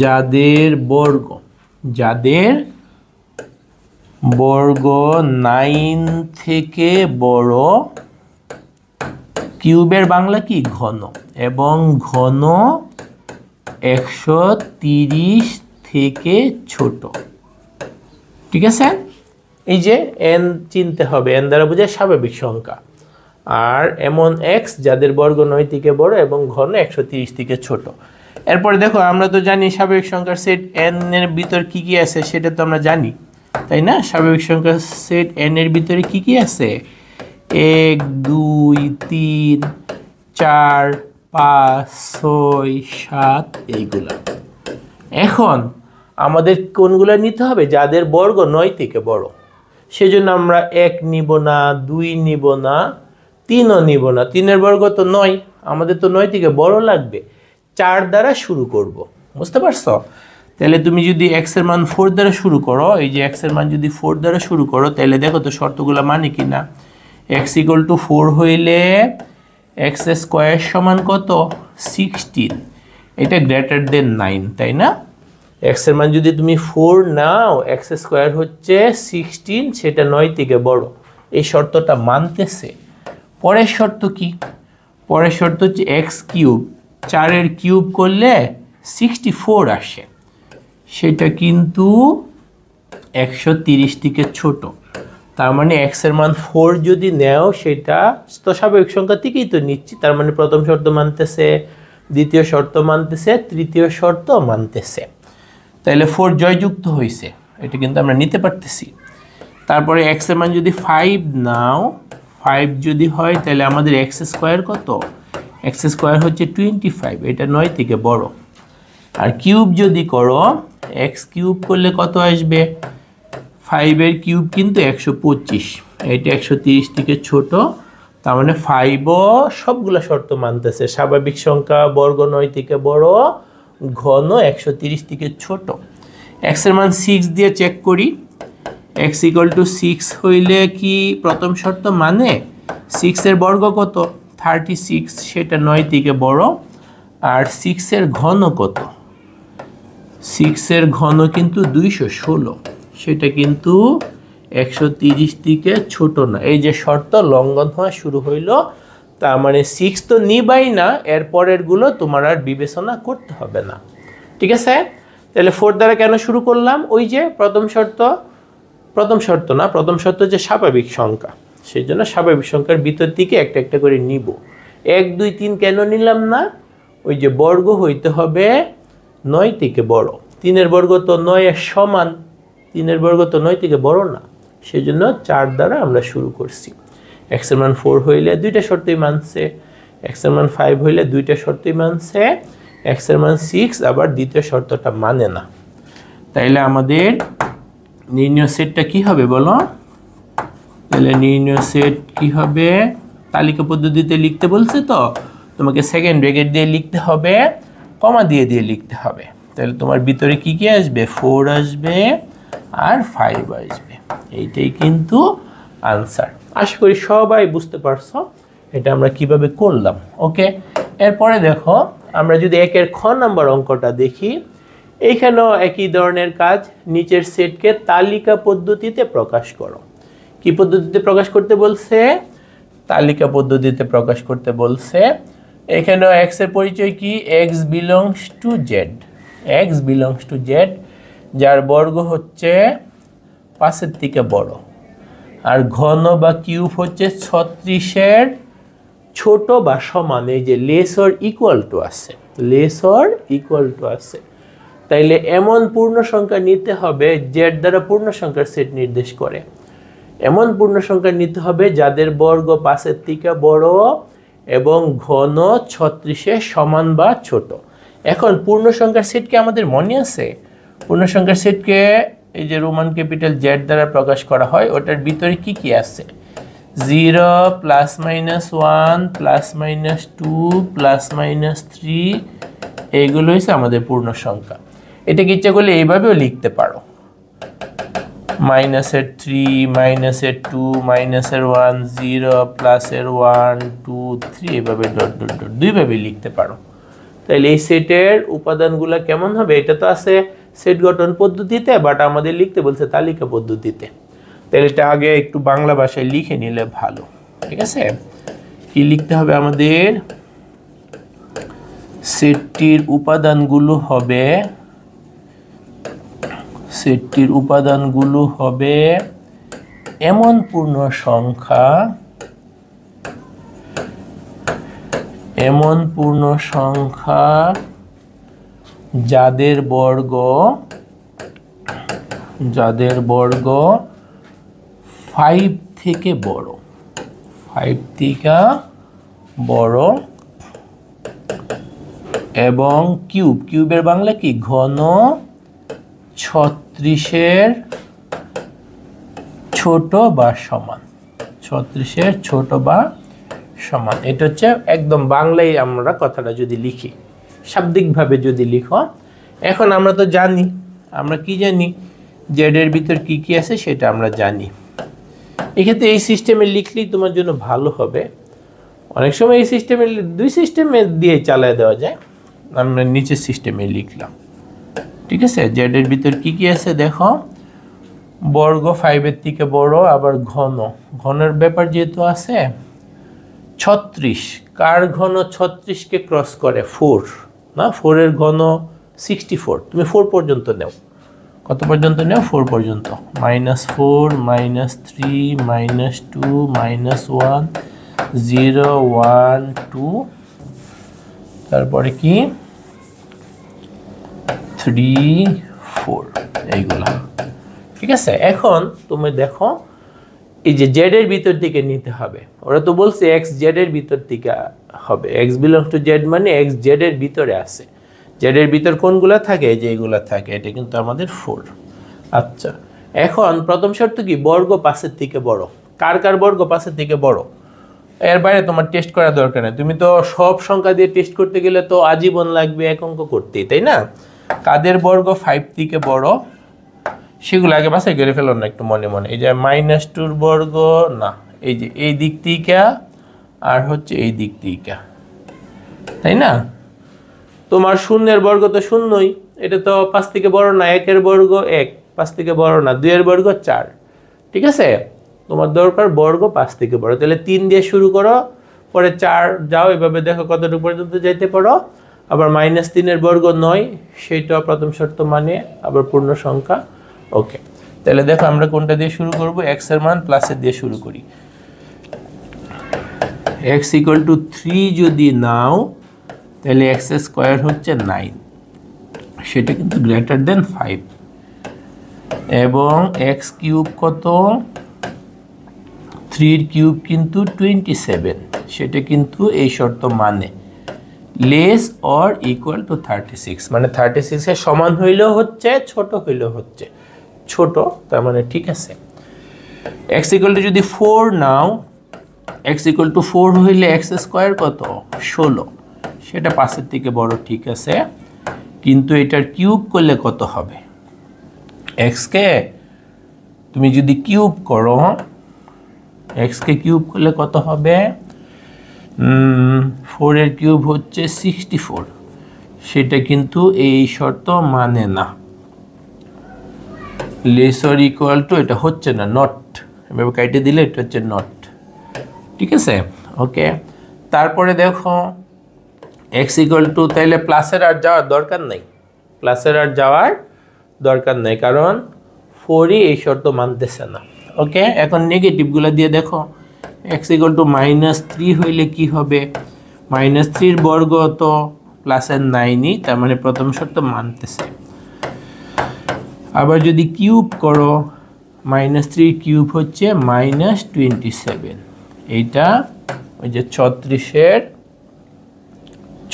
যাদের বর্গ 9 থেকে বড়, কিউবের বাংলা কি? ঘন, এবং ঘন 130 থেকে ছোট। ঠিক আছে? এই যে n চিনতে হবে, n দ্বারা বোঝায় স্বাভাবিক সংখ্যা। আর এমন x যাদের বর্গ 9 থেকে বড় এবং ঘন 130 থেকে ছোট। এরপরে দেখো আমরা তো জানি স্বাভাবিক সংখ্যার সেট n এর ভিতর কি কি আছে সেটা তো আমরা জানি, তাই না? স্বাভাবিক সংখ্যার সেট n এর ভিতরে কি কি আছে? 1 2 3 4 5 6 7 এইগুলা। এখন আমাদের কোনগুলা নিতে হবে? যাদের বর্গ 9 থেকে বড়। সেজন্য আমরা 1 নিব না, 2 নিব না, 3ও নিব না। 3-এর বর্গ তো 9, আমাদের তো 9 থেকে বড় লাগবে। 4 দ্বারা শুরু করব। বুঝতে পারছো? তাহলে তুমি যদি x এর মান 4 দ্বারা শুরু করো, এই যে x এর মান যদি 4 দ্বারা শুরু করো, তাহলে দেখো তো শর্তগুলো মানে কি না। x = 4 হইলে x স্কয়ার সমান কত? 16। এটা গ্রেটার দেন 9, তাই না? x এর মান যদি তুমি 4 নাও, x স্কয়ার হচ্ছে 16, সেটা 9 থেকে বড়। এই শর্তটা মানতেছে। পরের শর্ত কি? পরের শর্ত হচ্ছে x কিউব, 4-এর কিউব করলে 64 আসে, সেটা কিন্তু 130 থেকে ছোট। তার মানে x এর মান 4 যদি নেও সেটা তো স্বাভাবিক সংখ্যা থেকেই তো নিচ্ছি, তার মানে প্রথম শর্ত মানতেছে, দ্বিতীয় শর্ত মানতেছে, তৃতীয় শর্ত মানতেছে। তাহলে 4 জয়যুক্ত হয়েছে, এটা কিন্তু আমরা নিতে পারতেছি। তারপরে x এর মান যদি 5 নাও, 5 যদি হয় তাহলে আমাদের x স্কয়ার কত? x স্কয়ার হচ্ছে 25, এটা 9 থেকে বড়। আর কিউব যদি করো, x কিউব করলে কত আসবে? 5 এর কিউব কিন্তু 125, এটা 130 থেকে ছোট, তার মানে 5ও সবগুলা শর্ত মানতেছে। স্বাভাবিক সংখ্যা, বর্গ 9 থেকে বড়, ঘন 130 থেকে ছোট। x এর মান 6 দিয়ে চেক করি, x = 6 হইলে কি প্রথম শর্ত মানে? 6 এর বর্গ কত? 36, সেটা 9 থেকে বড়। আর 6 এর ঘন কত? 6 এর ঘন কিন্তু 216, সেটা কিন্তু 130 থেকে ছোট না। এই যে শর্ত লঙ্ঘন হওয়া শুরু হইল, তার মানে 6 তো নিবাই না, এর পরের গুলো তোমার আর বিবেচনা করতে হবে না। ঠিক আছে? তাহলে 4 দ্বারা কেন শুরু করলাম? ওই যে প্রথম শর্ত না, প্রথম শর্ত যে স্বাভাবিক সংখ্যা, সেই জন্য স্বাভাবিক সংখ্যার ভিতর থেকে একটা একটা করে নিব। 1 2 3 কেন নিলাম না? ওই যে বর্গ হইতে হবে 9 থেকে বড়। 3 এর বর্গ তো 9 এর সমান, 3 এর বর্গ তো 9 থেকে বড় না, সেই জন্য 4 দ্বারা আমরা শুরু করছি। x এর মান 4 হইলে দুইটা শর্তই মানছে, x এর মান 5 হইলে দুইটা শর্তই মানছে, x এর মান 6 আবার দ্বিতীয় শর্তটা মানে না। তাইলে আমাদের নির্ণয় সেটটা কি হবে বলো? তাহলে নির্ণয় সেট কি হবে? তালিকা পদ্ধতিতে লিখতে বলছে তো, তোমাকে সেকেন্ড ব্র্যাকেট দিয়ে লিখতে হবে, কমা দিয়ে লিখতে হবে। তাহলে তোমার ভিতরে কি কি আসবে? 4 আসবে আর 5 আসবে। এইটাই কিন্তু আনসার। আশা করি সবাই বুঝতে পারছো এটা আমরা কিভাবে করলাম। ওকে, এরপরে দেখো আমরা যদি 1 এর খ নাম্বার অঙ্কটা দেখি, এইখানেও একই ধরনের কাজ। নিচের সেটকে তালিকা পদ্ধতিতে প্রকাশ করো। কি পদ্ধতিতে প্রকাশ করতে বলছে? তালিকা পদ্ধতিতে প্রকাশ করতে বলছে। এখানেও x এর পরিচয় কি? x belongs to z, x belongs to z, যার বর্গ হচ্ছে 5 এর থেকে বড়। আর ঘন বা কিউব হচ্ছে 36 এর ছোট বা সমান। এই যে লেস অর ইকুয়াল টু আছে, লেস অর ইকুয়াল টু আছে। তাইলে এমন পূর্ণ সংখ্যা নিতে হবে, জেড দ্বারা পূর্ণ সংখ্যার সেট নির্দেশ করে। এমন পূর্ণ সংখ্যা নিতে হবে যাদের বর্গ 5 এর থেকে বড় এবং ঘন 36 এর সমান বা ছোট। এখন পূর্ণ সংখ্যার সেটকে আমাদের মনে আছে? পূর্ণ সংখ্যার সেটকে এই যে রোমান ক্যাপিটাল জেড দ্বারা প্রকাশ করা হয়, ওটার ভিতরে কি কি আছে? 0 +-1 +-2 +-3, এইগুলো হচ্ছে আমাদের পূর্ণ সংখ্যা। এটাকে ইচ্ছা করলে এইভাবেও লিখতে পারো, -3 -2 -1 0 +1 2 3, এইভাবে ডট ডট ডট দুইভাবে লিখতে পারো। তাহলে এই সেটের উপাদানগুলো কেমন হবে? এটা তো আছে সেট গঠন পদ্ধতিতে, বাট আমাদের লিখতে বলছে তালিকা পদ্ধতিতে। তাহলে এটা আগে একটু বাংলা ভাষায় লিখে নিলে ভালো। ঠিক আছে, কি লিখতে হবে আমাদের? সেটটির উপাদানগুলো হবে, সেটটির উপাদানগুলো হবে এমন পূর্ণ সংখ্যা, এমন পূর্ণ সংখ্যা যাদের বর্গ 5 থেকে বড়, 5 থেকে বড়, এবং কিউবের বাংলা কি? ঘন 36 এর ছোট বা সমান, 36 এর ছোট বা সমান। এটা হচ্ছে একদম বাংলায় আমরা কথাটা যদি লিখি, শাব্দিকভাবে যদি লিখো। এখন আমরা তো জানি, আমরা কি জানি? জেড এর ভিতর কি কি আছে সেটা আমরা জানি। এক্ষেত্রে এই সিস্টেমে লিখলেই তোমার জন্য ভালো হবে। অনেক সময় এই সিস্টেমে, দুই সিস্টেমে দিয়ে চালায় দেওয়া যায়। আমরা নিচের সিস্টেমে লিখলাম। ঠিক আছে, জেড এর ভিতর কি কি আছে দেখো। বর্গ 5 এর থেকে বড়, আবার ঘনের ব্যাপার যেহেতু আছে। 36, কার ঘন 36 কে ক্রস করে? 4 না, 4 এর ঘন 64। তুমি 4 পর্যন্ত নাও, কত পর্যন্ত নেও 4 পর্যন্ত -4 -3 -2 -1 0 1 2 তারপরে কি 3 4 এইগুলা ঠিক আছে এখন তুমি দেখো এই যে z এর ভিতর থেকে নিতে হবে ওরা তো বলছে x z এর ভিতর থেকে হবে x belongs to z মানে x z এর ভিতরে আছে z এর ভিতর কোনগুলা থাকে এই যে এগুলা থাকে এটা কিন্তু আমাদের 4 আচ্ছা এখন প্রথম শর্ত কি বর্গ 5 এর থেকে বড় কার কার বর্গ 5 এর থেকে বড় এর বাইরে তোমার টেস্ট করা দরকার নেই তুমি তো সব সংখ্যা দিয়ে টেস্ট করতে গেলে তো আজীবন লাগবে এক অঙ্ক করতে তাই না কাদের বর্গ 5 থেকে বড় সেগুলো আগে বাছাই করে ফেলো না একটু মনে মনে এই যে -2 এর বর্গ না এই যে এই দিক থেকে আর হচ্ছে এই দিক থেকে তাই না তোমার শূন্যের বর্গ তো শূন্যই এটা তো 5 থেকে বড় না 1 এর বর্গ 1 5 থেকে বড় না 2 এর বর্গ 4 ঠিক আছে তোমার দরকার বর্গ 5 থেকে বড় তাহলে 3 দিয়ে শুরু করো পরে 4 যাও এভাবে দেখো কতটুকু পর্যন্ত যাইতে পারো আবার -3 এর বর্গ 9 সেটা প্রথম শর্ত মানে আবার পূর্ণ সংখ্যা ওকে তাহলে দেখো আমরা কোনটা দিয়ে শুরু করব x এর মান প্লাসের দিয়ে শুরু করি x = 3 যদি নাও তাহলে x স্কয়ার হচ্ছে 9 সেটা কিন্তু গ্রেটার দেন 5 এবং x কিউব কত 3 এর কিউব কিন্তু 27 সেটা কিন্তু এই শর্ত মানে লেস অর ইকুয়াল টু 36 মানে 36 এর সমান হইলেও হচ্ছে ছোট হইলেও হচ্ছে ছোট তার মানে ঠিক আছে x = যদি 4 নাও x = 4 হইলে x স্কয়ার কত 16 সেটা 5 এর থেকে বড় ঠিক আছে কিন্তু এটার কিউব করলে কত হবে x কে তুমি যদি কিউব করো x কে কিউব করলে কত হবে 4 এর কিউব হচ্ছে 64 সেটা কিন্তু এই শর্ত মানে না লেস অর ইকুয়াল টু এটা হচ্ছে না নট এভাবে কেটে দিলে এটা হচ্ছে নট ঠিক আছে ওকে তারপরে দেখো x = তাইলে প্লাসের আর যাওয়ার দরকার নাই প্লাসের আর যাওয়ার দরকার নাই কারণ 4 এই শর্ত মানতেছে না ওকে এখন নেগেটিভগুলো দিয়ে দেখো x = -3 হইলে কি হবে -3 এর বর্গ তো প্লাসের 9ই তার মানে প্রথম শর্ত মানতেছে আবার যদি কিউব করো -3 কিউব হচ্ছে -27 এইটা ওই যে 36 এর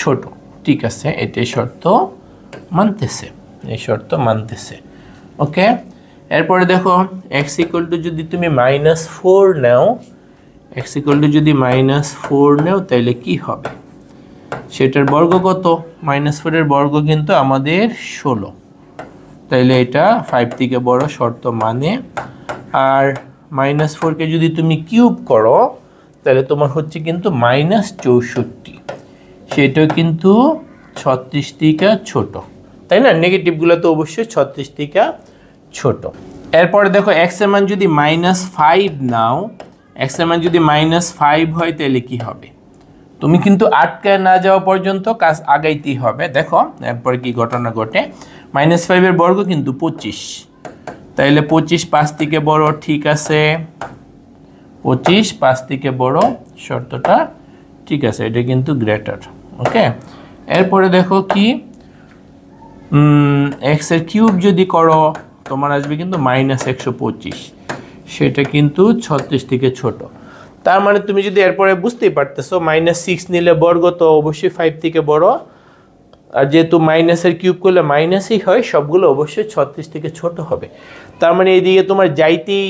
ছোট ঠিক আছে এটাই শর্ত মানতেছে এই শর্ত মানতেছে ওকে এরপরে দেখো x = যদি তুমি -4 নাও x = যদি -4 নাও তাহলে কি হবে সেটার বর্গ কত -4 এর বর্গ কিন্তু আমাদের 16 তাইলে এটা 5 থেকে বড় শর্ত মানে আর -4 কে যদি তুমি কিউব করো তাহলে তোমার হচ্ছে কিন্তু -64 সেটাও কিন্তু 36 থেকে ছোট তাই না নেগেটিভগুলো তো অবশ্যই 36 থেকে ছোট এরপরে দেখো x এর মান যদি -5 নাও x এর মান যদি -5 হয় তাহলে কি হবে তুমি কিন্তু আটকায় না যাওয়া পর্যন্ত কাজ আগাইতেই হবে দেখো এরপর কি ঘটনা ঘটে -5 এর বর্গ কিন্তু 25 তাইলে 25 5 থেকে বড় ঠিক আছে 25 5 থেকে বড় শর্তটা ঠিক আছে এটা কিন্তু গ্রেটার ওকে এরপরে দেখো কি x এর কিউব যদি করো তোমার আসবে কিন্তু -125 সেটা কিন্তু 36 থেকে ছোট তার মানে তুমি যদি এরপরে বুঝতেই পারতেছো -6 নিলে বর্গ তো অবশ্যই 5 থেকে বড় আর যেহেতু মাইনাসের কিউব করলে মাইনাসই হয় সবগুলো অবশ্যই 36 থেকে ছোট হবে তার মানে এইদিকে তোমার যাইতেই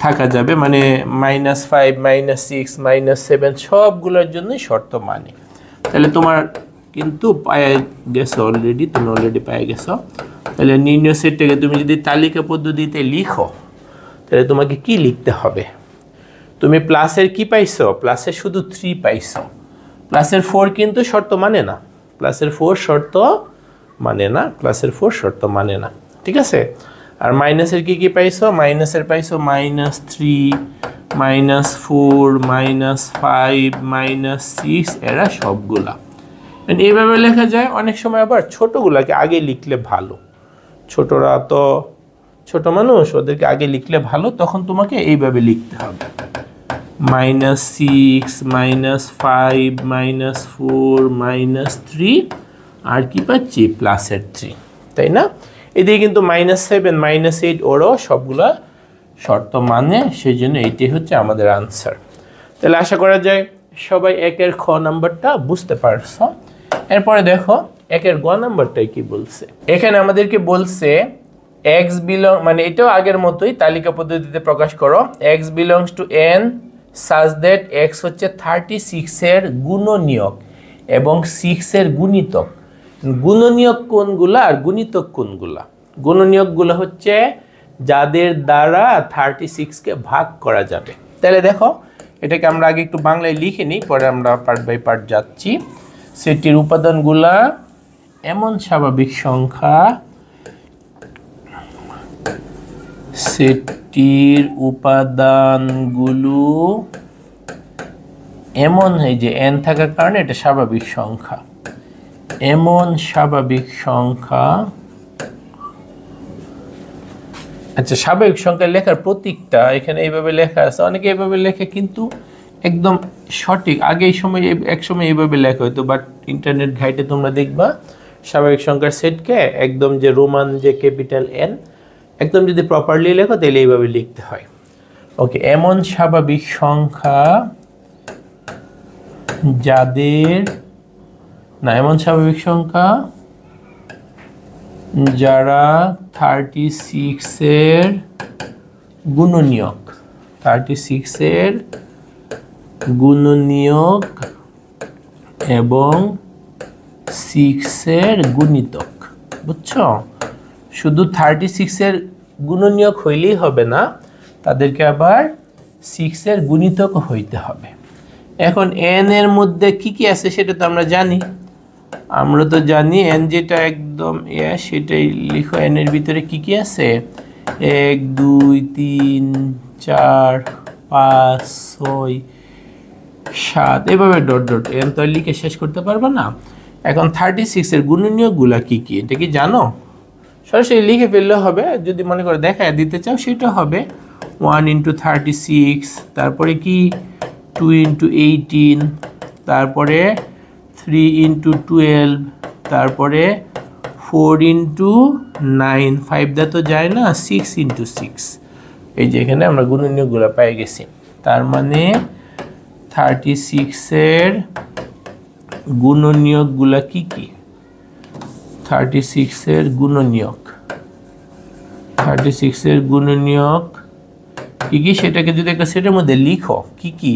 থাকা যাবে মানে -5 -6 -7 সবগুলোর জন্যই শর্ত মানে তাহলে তোমার কিন্তু পায়ে গেছো অলরেডি তুমি অলরেডি পায়ে গেছো তাহলে নির্ণয় সেটটাকে তুমি যদি তালিকা পদ্ধতিতে লিখো তাহলে তোমাকে কি লিখতে হবে তুমি প্লাসের কি পাইছো প্লাসের শুধু 3 পাইছো প্লাসের 4 কিন্তু শর্ত মানে না প্লাসের 4 শর্ত মানে না প্লাসের 4 শর্ত মানে না ঠিক আছে আর মাইনাসের কি পাইছো মাইনাসের পাইছো -3 -4 -5 -6 এরা সবগুলা এইভাবে লেখা যায় অনেক সময় আবার ছোটগুলাকে আগে লিখলে ভালো ছোটরা তো ছোট মানুষ, ওদেরকে আগে লিখলে ভালো, তখন তোমাকে এইভাবে লিখতে হবে -6 -5 -4 -3 আর কি পাচ্ছি প্লাসের 3, তাই না? এদিকে কিন্তু -7 -8 ওরও সবগুলা শর্ত মানে, সেই জন্য এইটাই হচ্ছে আমাদের আনসার। তাহলে আশা করা যায় সবাই একের খ নাম্বারটা বুঝতে পারছো। এরপরে দেখো একের গ নাম্বারটাই কি বলছে। এখানে আমাদেরকে বলছে x বিলং, মানে এটাও আগের মতোই তালিকা পদ্ধতিতে প্রকাশ করো, x belongs to n such that x হচ্ছে 36 এর গুণনীয়ক এবং 6 এর গুণিতক। গুণনীয়ক কোনগুলা আর গুণিতক কোনগুলা? গুণনীয়কগুলো হচ্ছে যাদের দ্বারা 36 কে ভাগ করা যাবে। তাহলে দেখো এটাকে আমরা আগে একটু বাংলায় লিখে নিই, পরে আমরা পার্ট বাই পার্ট যাচ্ছি। সেটির উপাদানগুলা এমন স্বাভাবিক সংখ্যা, সেটির উপাদানগুলো এমন, এই যে n থাকার কারণে এটা স্বাভাবিক সংখ্যা, এমন স্বাভাবিক সংখ্যা। আচ্ছা, স্বাভাবিক সংখ্যা লেখার প্রতীকটা এখানে এইভাবে লেখা আছে, অনেকে এইভাবে লেখে কিন্তু একদম সঠিক। আগে এই সময় এক সময় এইভাবে লেখা হতো, বাট ইন্টারনেট ঘাইটে তোমরা দেখবা স্বাভাবিক সংখ্যার সেটকে একদম যে রোমান যে ক্যাপিটাল N একদম যদি প্রপারলি লেখো তাহলে এইভাবে লিখতে হয়। ওকে, এমন স্বাভাবিক সংখ্যা যাদের, না, এমন স্বাভাবিক সংখ্যা যারা 36 এর গুণনীয়ক, 36 এর গুণনীয়ক এবং 6 এর গুণিতক। বুঝছো? শুধু 36 এর গুণনীয়ক হইলেই হবে না, তাদেরকে আবার 6 এর গুণিতক হইতে হবে। এখন n এর মধ্যে কি কি আছে সেটা তো আমরা জানি, আমরা তো জানি n যেটা একদম সেটাই লিখো। n এর ভিতরে কি কি আছে? 1 2 3 4 5 6 7, এভাবে ডট ডট। n তো লিখে শেষ করতে পারবে না। এখন 36 এর গুণনীয়কগুলা কি কি এটা কি জানো? সরাসরি লিখে ফেললে হবে, যদি মনে করে দেখায় দিতে চাও সেটা হবে 1 × 36, তারপরে কি 2 × 18, তারপরে 3 × 12, তারপরে 4 × 9, 5 দা তো যায় না, 6 × 6। এই যে এখানে আমরা গুণনীয়কগুলো পেয়ে গেছি। তার মানে 36 এর গুণনীয়কগুলা কি কি? 36 এর গুণনীয়ক, 36 এর গুণনীয়ক কি কি সেটাকে যদি একটা সেটের মধ্যে লিখো কি কি?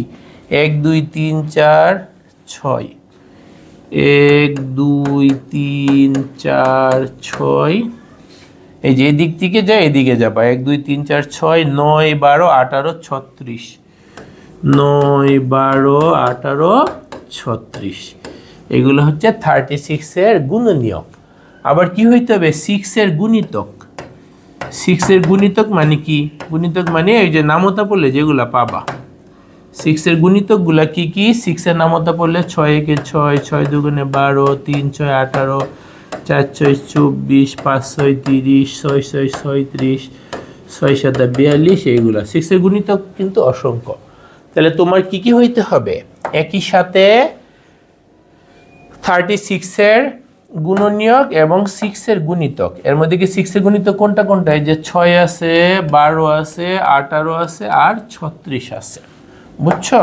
1 2 3 4 6, 1 2 3 4 6, এই যে এদিক থেকে যায় এদিকে যাবা, 1 2 3 4 6 9 12 18 36, 9 12 18 36, এগুলো হচ্ছে 36 এর গুণনীয়ক। আবার কি হইতে হবে? 6 এর গুণিতক। 6 এর গুণিতক মানে কি? গুণিতক মানে এই যে নামতা পড়লে যেগুলা পাবা। 6 এর গুণিতকগুলা কি কি? 6 এর নামতা পড়লে 6 একে 6, 6 দুগুণে 12, 3 6 18, 4 6 24, 5 6 30, 6 6 36, 6 7 42, এইগুলা 6 এর গুণিতক কিন্তু অসংখ্য। তাহলে তোমার কি কি হইতে হবে? একই সাথে 36 এর গুণনীয়ক এবং 6 এর গুণিতক। এর মধ্যে কি 6 এর গুণিতক কোনটা কোনটা? এই যে 6 আছে, 12 আছে, 18 আছে আর 36 আছে। বুঝছো?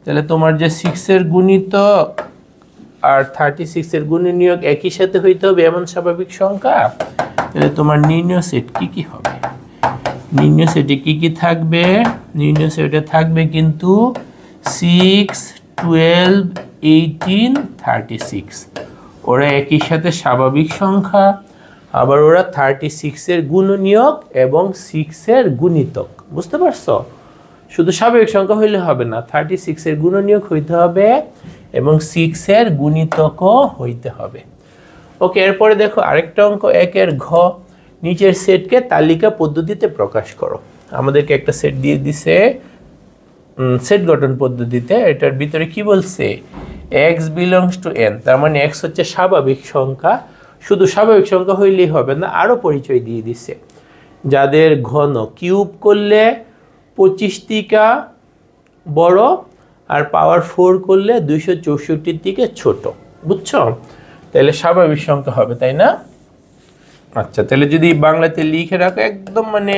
তাহলে তোমার যে 6 এর গুণিতক আর 36 এর গুণনীয়ক একই সাথে হইতে হবে এমন স্বাভাবিক সংখ্যা। তাহলে তোমার নির্ণয় সেট কি কি হবে? নির্ণয় সেটে কি কি থাকবে? নির্ণয় সেটে থাকবে কিন্তু 6 12 18 36, ওরা একই সাথে স্বাভাবিক সংখ্যা, আবার ওরা 36 এর গুণনীয়ক এবং 6 এর গুণিতক। বুঝতে পারছো? শুধু স্বাভাবিক সংখ্যা হইলে হবে না, 36 এর গুণনীয়ক হইতে হবে এবং 6 এর গুণিতকও হইতে হবে। ওকে, এরপরে দেখো আরেকটা অঙ্ক 1 এর ঘ, নিচের সেটকে তালিকা পদ্ধতিতে প্রকাশ করো। আমাদেরকে একটা সেট দিয়ে দিছে সেট গঠন পদ্ধতিতে। এটার ভিতরে কি বলছে? x belongs to n, তার মানে x হচ্ছে স্বাভাবিক সংখ্যা, শুধু স্বাভাবিক সংখ্যা হইলেই হবে না, আরও পরিচয় দিয়ে দিচ্ছে। যাদের ঘন কিউব করলে 25 থেকে বড়, আর পাওয়ার 4 করলে 264 থেকে ছোট। বুঝছো? তাহলে স্বাভাবিক সংখ্যা হবে, তাই না? আচ্ছা, তাহলে যদি বাংলাতে লিখে রাখো একদম, মানে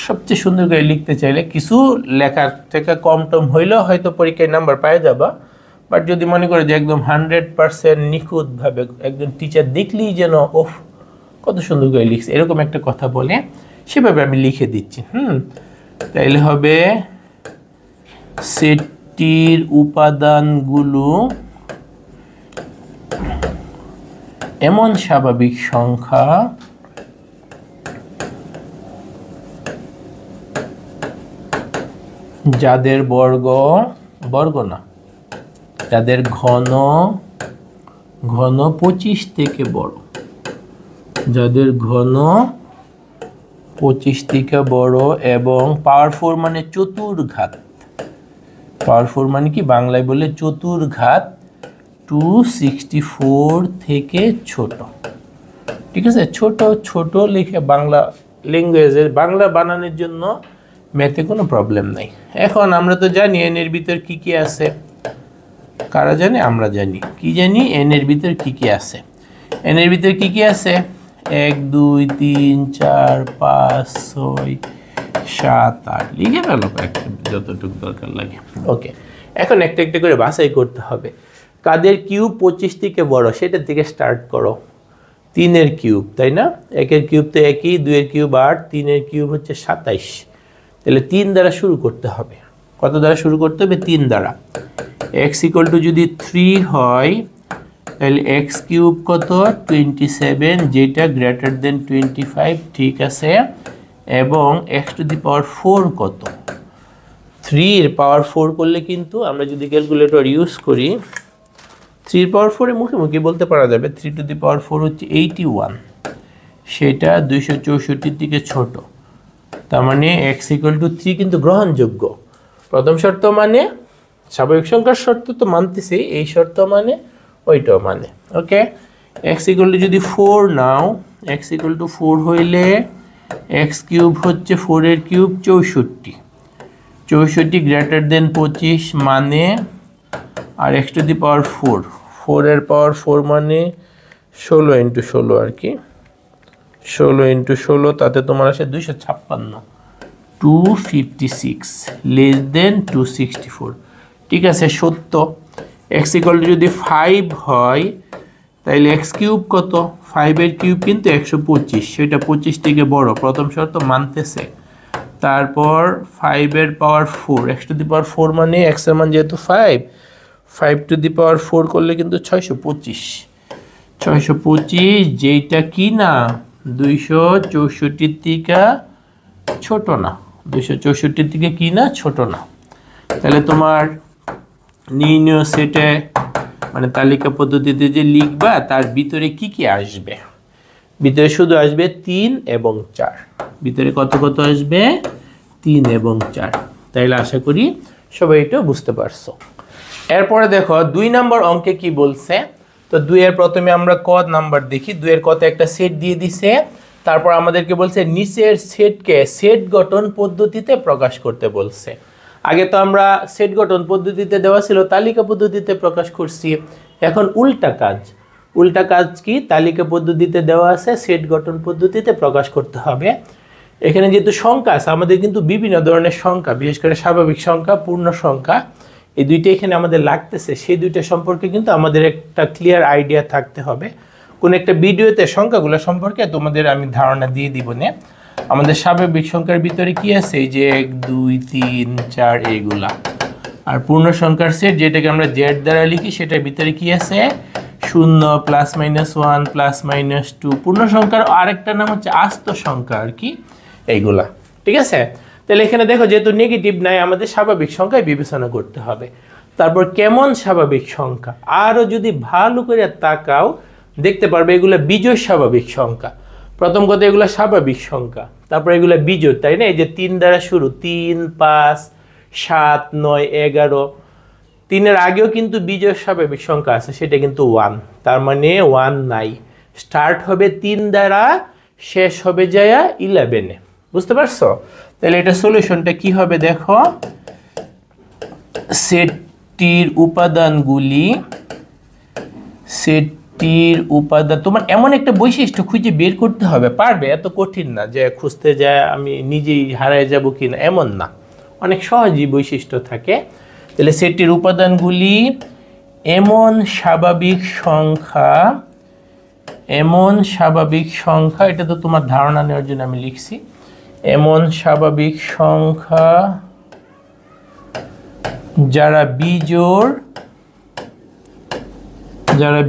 সবচেয়ে সুন্দর করে লিখতে চাইলে কিছু লেখার থেকে কম টম হইলেও হয়তো পরীক্ষায় নাম্বার পেয়ে যাবা। বাট যদি মনে করো যে একদম 100% নিখুঁতভাবে একজন টিচার দেখলেই যেন ওফ কত সুন্দর করে লিখছে, এরকম একটা কথা বলে, সেভাবে আমি লিখে দিচ্ছি। তাইলে হবে সেটটির উপাদানগুলো এমন স্বাভাবিক সংখ্যা যাদের বর্গ না, যাদের ঘন 25 থেকে বড়, যাদের ঘন 25 থেকে বড় এবং পাওয়ার 4 মানে চতুর্ঘাত। পাওয়ার 4 মানে কি বাংলায় বলে চতুর্ঘাত 264 থেকে ছোট। ঠিক আছে, ছোট ছোট লিখে বাংলা ল্যাঙ্গুয়েজের বাংলা বানানোর জন্য ম্যাথে কোনো প্রবলেম নাই। এখন আমরা তো জানি এন এর ভিতর কি কি আছে, কারা জানে? আমরা জানি। কি জানি? এন এর ভিতর কি কি আছে। এন এর ভিতর কি কি আছে? 1 2 3 4 5 6 7 8 লিখে ফেলো যতটুকু দরকার লাগে। ওকে, এখন একটা একটা করে বাছাই করতে হবে। কাদের কিউব 25 থেকে বড় সেটা থেকে স্টার্ট করো। 3 এর কিউব, তাই না? 1 এর কিউব তো 1ই, 2 এর কিউব 8, 3 এর কিউব হচ্ছে 27। তাহলে 3 দ্বারা শুরু করতে হবে। কত দ্বারা শুরু করতে হবে? 3 দ্বারা। x = যদি 3 হয় তাহলে x কিউব কত? 27, যেটা গ্রেটার দেন 25। ঠিক আছে, এবং x⁴ কত? 3 এর পাওয়ার 4 করলে কিন্তু আমরা যদি ক্যালকুলেটর ইউজ করি 3 এর পাওয়ার 4 এর মুখে মুখে বলতে পারা যাবে 3⁴ হচ্ছে 81, সেটা 264 থেকে ছোট। তার মানে x = 3 কিন্তু গ্রহণযোগ্য। প্রথম শর্ত মানে স্বাভাবিক সংখ্যার শর্ত তো মানতেছি, এই শর্ত মানে ওইটাও মানে। ওকে, x = যদি 4 নাও, x = 4 হইলে x কিউব হচ্ছে 4 এর কিউব 64, 64 গ্রেটার দেন 25 মানে, আর x⁴ 4 এর পাওয়ার 4 মানে 16 × 16 আর কি, 16 × 16 তাতে তোমার আসে 256, 256 লেস দেন 264। ঠিক আছে, সত্য। x = যদি 5 হয় তাহলে x কিউব কত? 5 এর কিউব কিন্তু 125, সেটা 25 থেকে বড়, প্রথম শর্ত মানতেছে। তারপর 5 এর পাওয়ার 4, x⁴ মানে x এর মান যেহেতু 5, 5⁴ করলে কিন্তু 625, 625 যেটা কি না 264 থেকে ছোট না, 264 থেকে কি না ছোট না। তাহলে তোমার নির্ণয় সেটে মানে তালিকা পদ্ধতিতে যে লিখবা তার ভিতরে কি কি আসবে? ভিতরে শুধু আসবে 3 এবং 4। ভিতরে কত কত আসবে? 3 এবং 4। তাইলে আশা করি সবাই এটা বুঝতে পারছো। এরপরে দেখো 2 নম্বর অঙ্কে কি বলছে। তো 2 এর প্রথমে আমরা ক নাম্বার দেখি। 2 এর কত একটা সেট দিয়ে দিছে, তারপর আমাদেরকে বলছে নিচের সেটকে সেট গঠন পদ্ধতিতে প্রকাশ করতে বলছে। আগে তো আমরা সেট গঠন পদ্ধতিতে দেওয়া ছিল, তালিকা পদ্ধতিতে প্রকাশ করছি। এখন উল্টা কাজ। উল্টা কাজ কি? তালিকা পদ্ধতিতে দেওয়া আছে, সেট গঠন পদ্ধতিতে প্রকাশ করতে হবে। এখানে যেহেতু সংখ্যা আছে, আমাদের কিন্তু বিভিন্ন ধরনের সংখ্যা, বিশেষ করে স্বাভাবিক সংখ্যা, পূর্ণ সংখ্যা, এই দুইটা এখানে আমাদের লাগতেছে। সেই দুইটা সম্পর্কে কিন্তু আমাদের একটা ক্লিয়ার আইডিয়া থাকতে হবে। কোন একটা ভিডিওতে সংখ্যাগুলো সম্পর্কে তোমাদের আমি ধারণা দিয়ে দিব না। আমাদের স্বাভাবিক সংখ্যার ভিতরে কি আছে? এই যে 1 2 3 4 এইগুলা। আর পূর্ণ সংখ্যার সেট যেটাকে আমরা জেড দ্বারা লিখি, সেটার ভিতরে কি আছে? 0 +-1 +-2। পূর্ণ সংখ্যার আরেকটা নাম হচ্ছে আস্ত সংখ্যা আর কি, এইগুলা। ঠিক আছে, তাহলে এখানে দেখো যেহেতু নেগেটিভ নাই, আমাদের স্বাভাবিক সংখ্যায় বিবেচনা করতে হবে। তারপর কেমন স্বাভাবিক সংখ্যা, আরও যদি ভালো করে তাকাও দেখতে পারবে এগুলো বিজোড় স্বাভাবিক সংখ্যা। প্রথম কথা এগুলো স্বাভাবিক সংখ্যা, তারপর এগুলো বিজোড়, তাই না? এই যে 3 দ্বারা শুরু, 3 5 7 9 11। 3 এর আগেও কিন্তু বিজোড় স্বাভাবিক সংখ্যা আছে, সেটা কিন্তু 1, তার মানে 1 নাই। স্টার্ট হবে 3 দ্বারা, শেষ হবে যায়া 11-এ। বুঝতে পারছো? তাহলে এটা সলিউশনটা কি হবে দেখো, সেটটির উপাদান তোমার এমন একটা বৈশিষ্ট্য খুঁজে বের করতে হবে, পারবে, এত কঠিন না যে খুঁজতে যায় আমি নিজেই হারায় যাব কিনা, এমন না, অনেক সহজই বৈশিষ্ট্য থাকে। তাহলে সেটটির উপাদানগুলি এমন স্বাভাবিক সংখ্যা, এটা তো তোমার ধারণা নেওয়ার জন্য আমি লিখছি, এমন স্বাভাবিক সংখ্যা যারা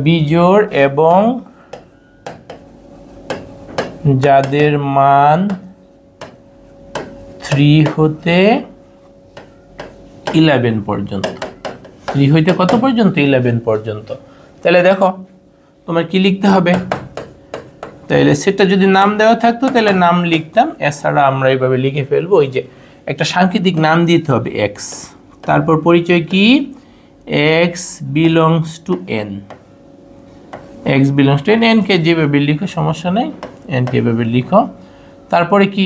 বিজোড় এবং যাদের মান 3 হতে 11 পর্যন্ত। 3 হইতে কত পর্যন্ত? 11 পর্যন্ত। তাহলে দেখো তোমার কি লিখতে হবে, তাহলে সেটা যদি নাম দেওয়া থাকতো তাহলে নাম লিখতাম, এছাড়া আমরা এইভাবে লিখে ফেলবো, ওই যে একটা সাংকেতিক নাম দিতে হবে এক্স, তারপর পরিচয় কি, x belongs to N, N K যেভাবে লিখো সমস্যা নেই, এন কে এভাবে লিখো, তারপরে কি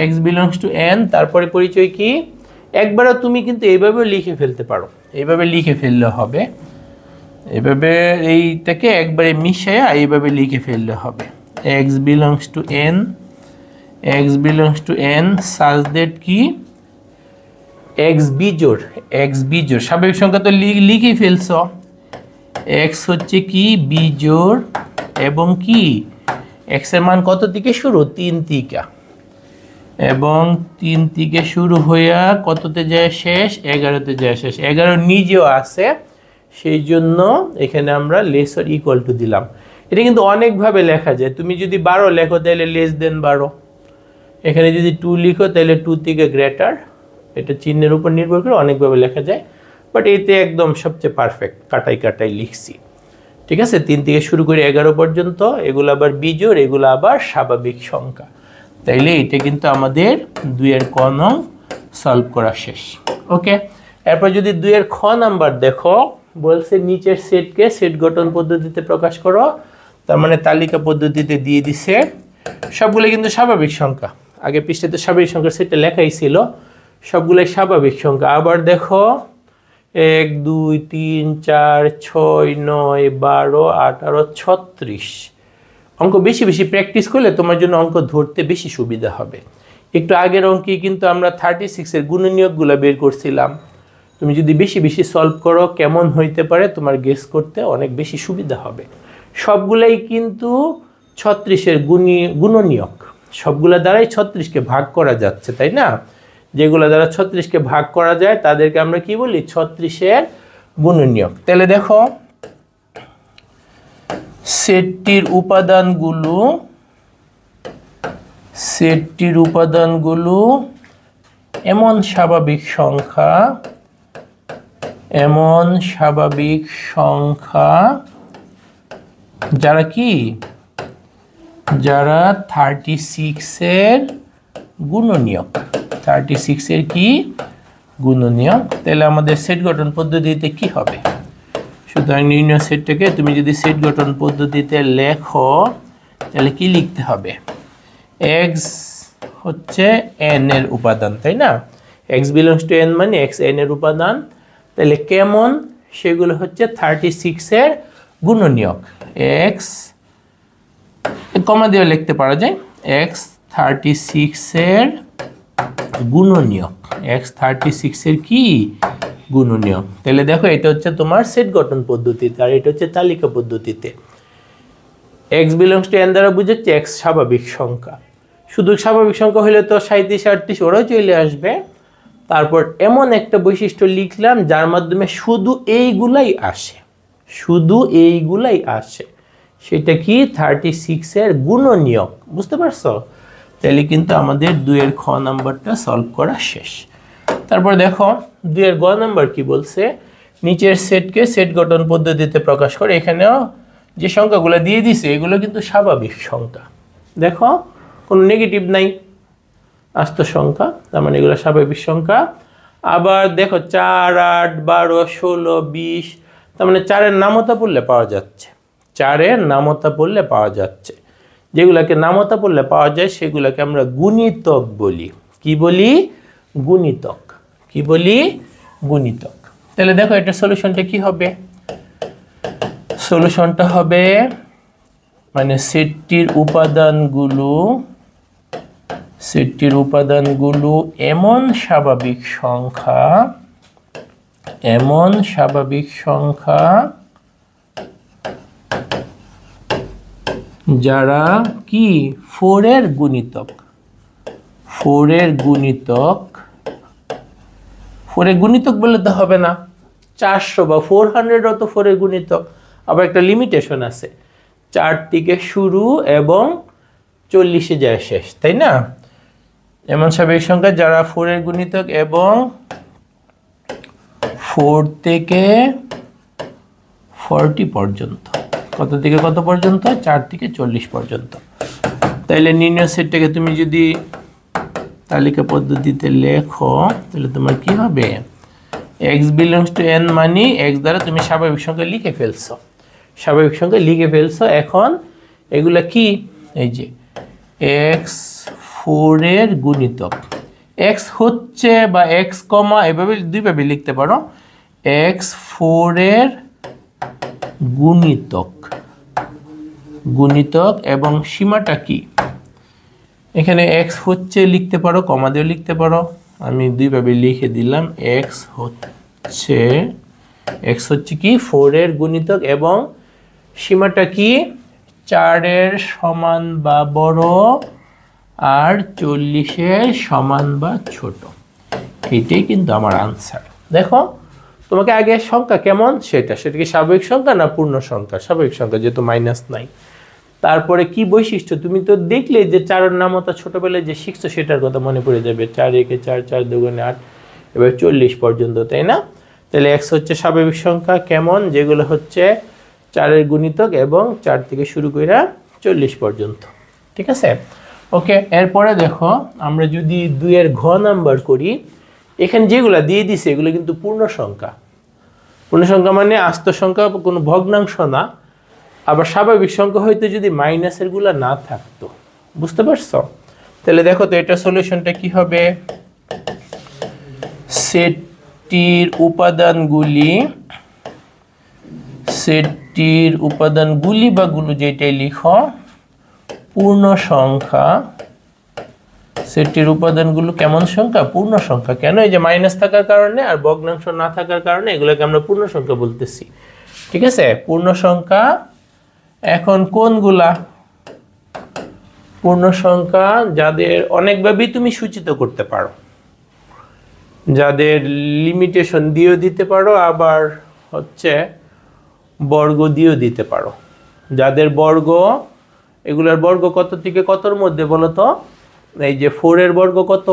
এক্স বিলংস টু এন, তারপরে পরিচয় কি, একবারও তুমি কিন্তু এইভাবে লিখে ফেলতে পারো, এইভাবে লিখে ফেললে হবে, এইভাবে এইটাকে একবারে মিশাইয়া এইভাবে লিখে ফেললে হবে, x belongs to N such that কি এক্স বিজোড়, স্বাভাবিক সংখ্যা তো লিখে ফেলছো, এক্স হচ্ছে কি বিজোড় এবং কি এক্স এর মান কত থেকে শুরু, 3 থেকে, এবং 3 থেকে শুরু হইয়া কততে যায় শেষ, 11-তে যায় শেষ, 11 নিজেও আছে, সেই জন্য এখানে আমরা লেস অর ইকুয়াল টু দিলাম। এটা কিন্তু অনেকভাবে লেখা যায়, তুমি যদি 12 লেখো তাহলে লেস দেন 12, এখানে যদি 2 লিখো তাহলে 2 থেকে গ্রেটার, এটা চিহ্নের উপর নির্ভর করে অনেকভাবে লেখা যায়, বাট এতে একদম সবচেয়ে পারফেক্ট কাটাই লিখছি। ঠিক আছে, 3 থেকে শুরু করে 11 পর্যন্ত, এগুলো আবার বিজোড়, এগুলো আবার স্বাভাবিক সংখ্যা। তাইলে এটা কিন্তু আমাদের 2 এর ক নং সলভ করা শেষ। ওকে, এরপর যদি 2 এর খ নাম্বার দেখো, বলছে নিচের সেটকে সেট গঠন পদ্ধতিতে প্রকাশ করো, তার মানে তালিকা পদ্ধতিতে দিয়ে দিছে, সবগুলো কিন্তু স্বাভাবিক সংখ্যা, আগে পৃষ্ঠাতে স্বাভাবিক সংখ্যার সেটটা লেখাই ছিল, সবগুলোই স্বাভাবিক সংখ্যা। আবার দেখো 1 2 3 4 6 9 12 18 36, অঙ্ক বেশি প্র্যাকটিস করলে তোমার জন্য অঙ্ক ধরতে বেশি সুবিধা হবে। একটু আগের অঙ্কে কিন্তু আমরা 36 এর গুণনীয়কগুলো বের করছিলাম, তুমি যদি বেশি সলভ করো কেমন হইতে পারে তোমার গেস করতে অনেক বেশি সুবিধা হবে। সবগুলাই কিন্তু 36 এর গুণনীয়ক, সবগুলা দ্বারাই 36কে ভাগ করা যাচ্ছে, তাই না? যেগুলো দ্বারা 36কে ভাগ করা যায় তাদেরকে আমরা কি বলি, 36 এর গুণনীয়ক। তাহলে দেখো সেটটির উপাদানগুলো এমন স্বাভাবিক সংখ্যা যারা 36 এর গুণনীয়ক, 36 এর কি গুণনীয়ক। তাহলে আমাদের সেট গঠন পদ্ধতিতে কি হবে, সুতরাং নির্ণয় সেটটাকে তুমি যদি সেট গঠন পদ্ধতিতে লেখো তাহলে কি লিখতে হবে, এক্স হচ্ছে এন এর উপাদান, তাই না? এক্স বিলংস টু এন মানে এক্স এন এর উপাদান, তাহলে কেমন, সেগুলো হচ্ছে 36 এর গুণনীয়ক, এক্স কমা দিয়ে লিখতে পারা যায়, এক্স 36 এর গুণনীয়ক, এক্স 36 এর কি গুণনীয়ক। তাহলে দেখো এটা হচ্ছে তোমার সেট গঠন পদ্ধতিতে, আর এটা হচ্ছে তালিকা পদ্ধতিতে। এক্স বিলংস টু এন দ্বারা বুঝাচ্ছে এক্স স্বাভাবিক সংখ্যা, শুধু স্বাভাবিক সংখ্যা হলে তো 37 38 ওরাও চলে আসবে। তারপর এমন একটা বৈশিষ্ট্য লিখলাম যার মাধ্যমে শুধু এইগুলাই আসে, সেটা কি 36 এর গুণনীয়ক। বুঝতে পারছো? তাহলে কিন্তু আমাদের 2 এর খ নাম্বারটা সলভ করা শেষ। তারপর দেখো 2 এর গ নাম্বার কি বলছে, নিচের সেটকে সেট গঠন পদ্ধতিতে প্রকাশ করে। এখানেও যে সংখ্যাগুলো দিয়ে দিছে এগুলো কিন্তু স্বাভাবিক সংখ্যা, দেখো কোনো নেগেটিভ নাই, আস্ত সংখ্যা, তার মানে এগুলো স্বাভাবিক সংখ্যা। আবার দেখো 4 8 12 16 20, তার মানে 4 এর নামতা পড়লে পাওয়া যাচ্ছে, 4-এর নামতা পড়লে পাওয়া যাচ্ছে। যেগুলোকে নামতা পড়লে পাওয়া যায় সেগুলোকে আমরা গুণিতক বলি। কি বলি? গুণিতক। কি বলি? গুণিতক। তাহলে দেখো এটা সলিউশনটা কি হবে? সলিউশনটা হবে মানে সেটটির উপাদানগুলো এমন স্বাভাবিক সংখ্যা যারা কি 4-এর গুণিতক। 4-এর গুণিতক বললে তো হবে না, 400 বা 400 তো 4-এর গুণিতক। আবার একটা লিমিটেশন আছে, 4 থেকে শুরু এবং 40-এ যায় শেষ, তাই না? এমন স্বাভাবিক সংখ্যা যারা 4-এর গুণিতক এবং 4 থেকে 40 পর্যন্ত। কত থেকে কত পর্যন্ত? 4 থেকে 40 পর্যন্ত। তাইলে নির্ণয় সেটটাকে তুমি যদি তালিকা পদ্ধতিতে লেখো তাহলে তোমার কি হবে? x belongs to n মানে x দ্বারা তুমি স্বাভাবিক সংখ্যা লিখে ফেলছো। এখন এগুলা কি? এই যে x 4-এর গুণিতক। x হচ্ছে বা x কমা এভাবে দুইভাবে লিখতে পারো, x 4-এর গুণিতক এবং সীমাটা কি? এখানে x হচ্ছে লিখতে পারো, কমা দিয়েও লিখতে পারো। আমি দুইভাবে লিখে দিলাম, x হচ্ছে কি 4-এর গুণিতক এবং সীমাটা কি? 4-এর সমান বা বড় আর 40-এর সমান বা ছোট। এটাই কিন্তু আমার আনসার। দেখো তোমাকে আগে সংখ্যা কেমন সেটা কি স্বাভাবিক সংখ্যা না পূর্ণ সংখ্যা? স্বাভাবিক সংখ্যা, যেহেতু মাইনাস নাই। তারপরে কি বৈশিষ্ট্য? তুমি তো দেখলে যে 4-এর নামতা ছোটবেলায় যে শিখছো সেটার কথা মনে পড়ে যাবে। 4 একে 4, 4 দুগুণে 8, এবার 40 পর্যন্ত, তাই না? তাহলে x হচ্ছে স্বাভাবিক সংখ্যা কেমন? যেগুলো হচ্ছে 4-এর গুণিতক এবং 4 থেকে শুরু করে 40 পর্যন্ত। ঠিক আছে, ওকে। এরপরে দেখো আমরা যদি 2-এর ঘ নাম্বার করি, এখানে যেগুলো দিয়ে দিছে এগুলো কিন্তু পূর্ণ সংখ্যা। পূর্ণ সংখ্যা মানে আস্ত সংখ্যা, কোনো ভগ্নাংশ না। আবার স্বাভাবিক সংখ্যা হয়তো যদি মাইনাসের গুলা না থাকতো, বুঝতে পারছো? তাহলে দেখো তো এটা সলিউশনটা কি হবে? সেটটির উপাদানগুলি বা গুলো যেটাই লিখো পূর্ণ সংখ্যা। সেটটির উপাদানগুলো কেমন সংখ্যা? পূর্ণ সংখ্যা। কেন? এই যে মাইনাস থাকার কারণে আর ভগ্নাংশ না থাকার কারণে এগুলোকে আমরা পূর্ণ সংখ্যা বলতেছি। ঠিক আছে, পূর্ণ সংখ্যা। এখন কোনগুলা পূর্ণ সংখ্যা? যাদের অনেকভাবেই তুমি সূচিত করতে পারো, যাদের লিমিটেশন দিয়েও দিতে পারো, আবার হচ্ছে বর্গ দিয়েও দিতে পারো। যাদের বর্গ, এগুলার বর্গ কত থেকে কতর মধ্যে বলো তো? এই যে 4-এর বর্গ কত?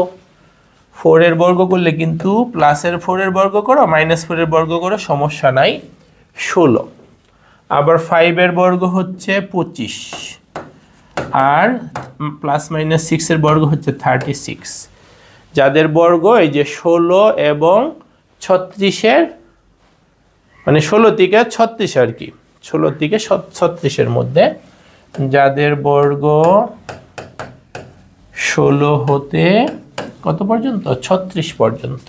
4-এর বর্গ করলে কিন্তু প্লাসের 4-এর বর্গ করো, মাইনাস 4-এর বর্গ করো, সমস্যা নাই, 16। আবার 5-এর বর্গ হচ্ছে 25, আর প্লাস মাইনাস 6-এর বর্গ হচ্ছে 36। যাদের বর্গ এই যে 16 এবং 36-এর মানে 16 থেকে 36 আর কি, 16 থেকে 36-এর মধ্যে যাদের বর্গ 16 হতে কত পর্যন্ত? 36 পর্যন্ত।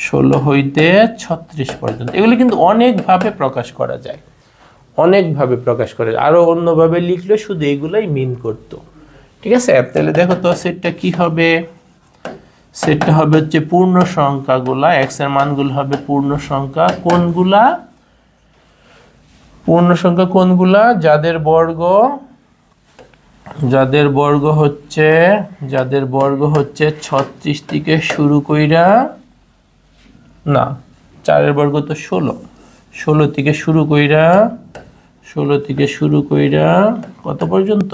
16 হইতে 36 পর্যন্ত। এগুলো কিন্তু অনেকভাবে প্রকাশ করা যায়, আরো অন্যভাবে লিখলে শুধু এগুলাই মিন করতো। ঠিক আছে, তাহলে দেখো তো সেটটা কি হবে? সেটটা হবে হচ্ছে পূর্ণ সংখ্যাগুলা, x এর মানগুলো হবে পূর্ণ সংখ্যা। কোনগুলা? পূর্ণ সংখ্যা কোনগুলা? যাদের বর্গ হচ্ছে 36 থেকে শুরু কইরা, না 4-এর বর্গ তো 16 থেকে শুরু কইরা কত পর্যন্ত?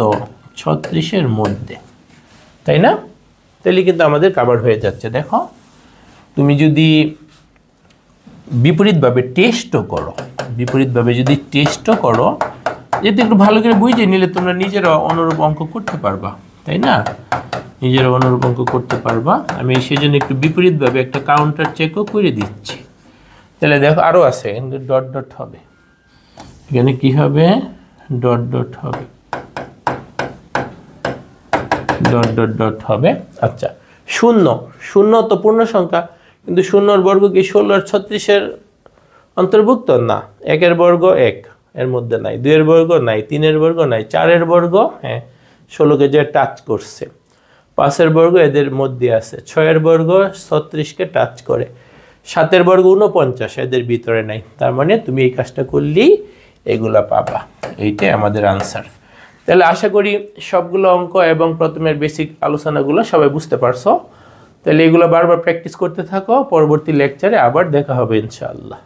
36-এর মধ্যে, তাই না? তাহলে কিন্তু আমাদের কভার হয়ে যাচ্ছে। দেখো তুমি যদি বিপরীতভাবে যদি টেস্টও করো, যেহেতু একটু ভালো করে বুঝে নিলে তোমরা নিজেরা অনুরূপ অঙ্ক করতে পারবা, তাই না? আমি সেজন্য একটু বিপরীতভাবে একটা কাউন্টার চেকও করে দিচ্ছি। তাহলে দেখো আরো আছে, কিন্তু ডট ডট হবে। এখানে কি হবে? ডট ডট হবে, ডট ডট ডট হবে। আচ্ছা, শূন্য, শূন্য তো পূর্ণ সংখ্যা, কিন্তু শূন্যর বর্গ কি 16 আর 36-এর অন্তর্ভুক্ত? না। 1-এর বর্গ 1 এর মধ্যে নাই, 2-এর বর্গ নাই, 3-এর বর্গ নাই, 4-এর বর্গ হ্যাঁ 16-কে যে টাচ করছে, 5-এর বর্গ এদের মধ্যে আছে, 6-এর বর্গ 36-কে টাচ করে, 7-এর বর্গ 49 এদের ভিতরে নাই। তার মানে তুমি এই কাজটা করলেই এগুলা পাবা। এইটাই আমাদের আনসার। তাহলে আশা করি সবগুলো অঙ্ক এবং প্রথমের বেসিক আলোচনাগুলো সবাই বুঝতে পারছো। তাহলে এগুলো বারবার প্র্যাকটিস করতে থাকো, পরবর্তী লেকচারে আবার দেখা হবে ইনশাআল্লাহ।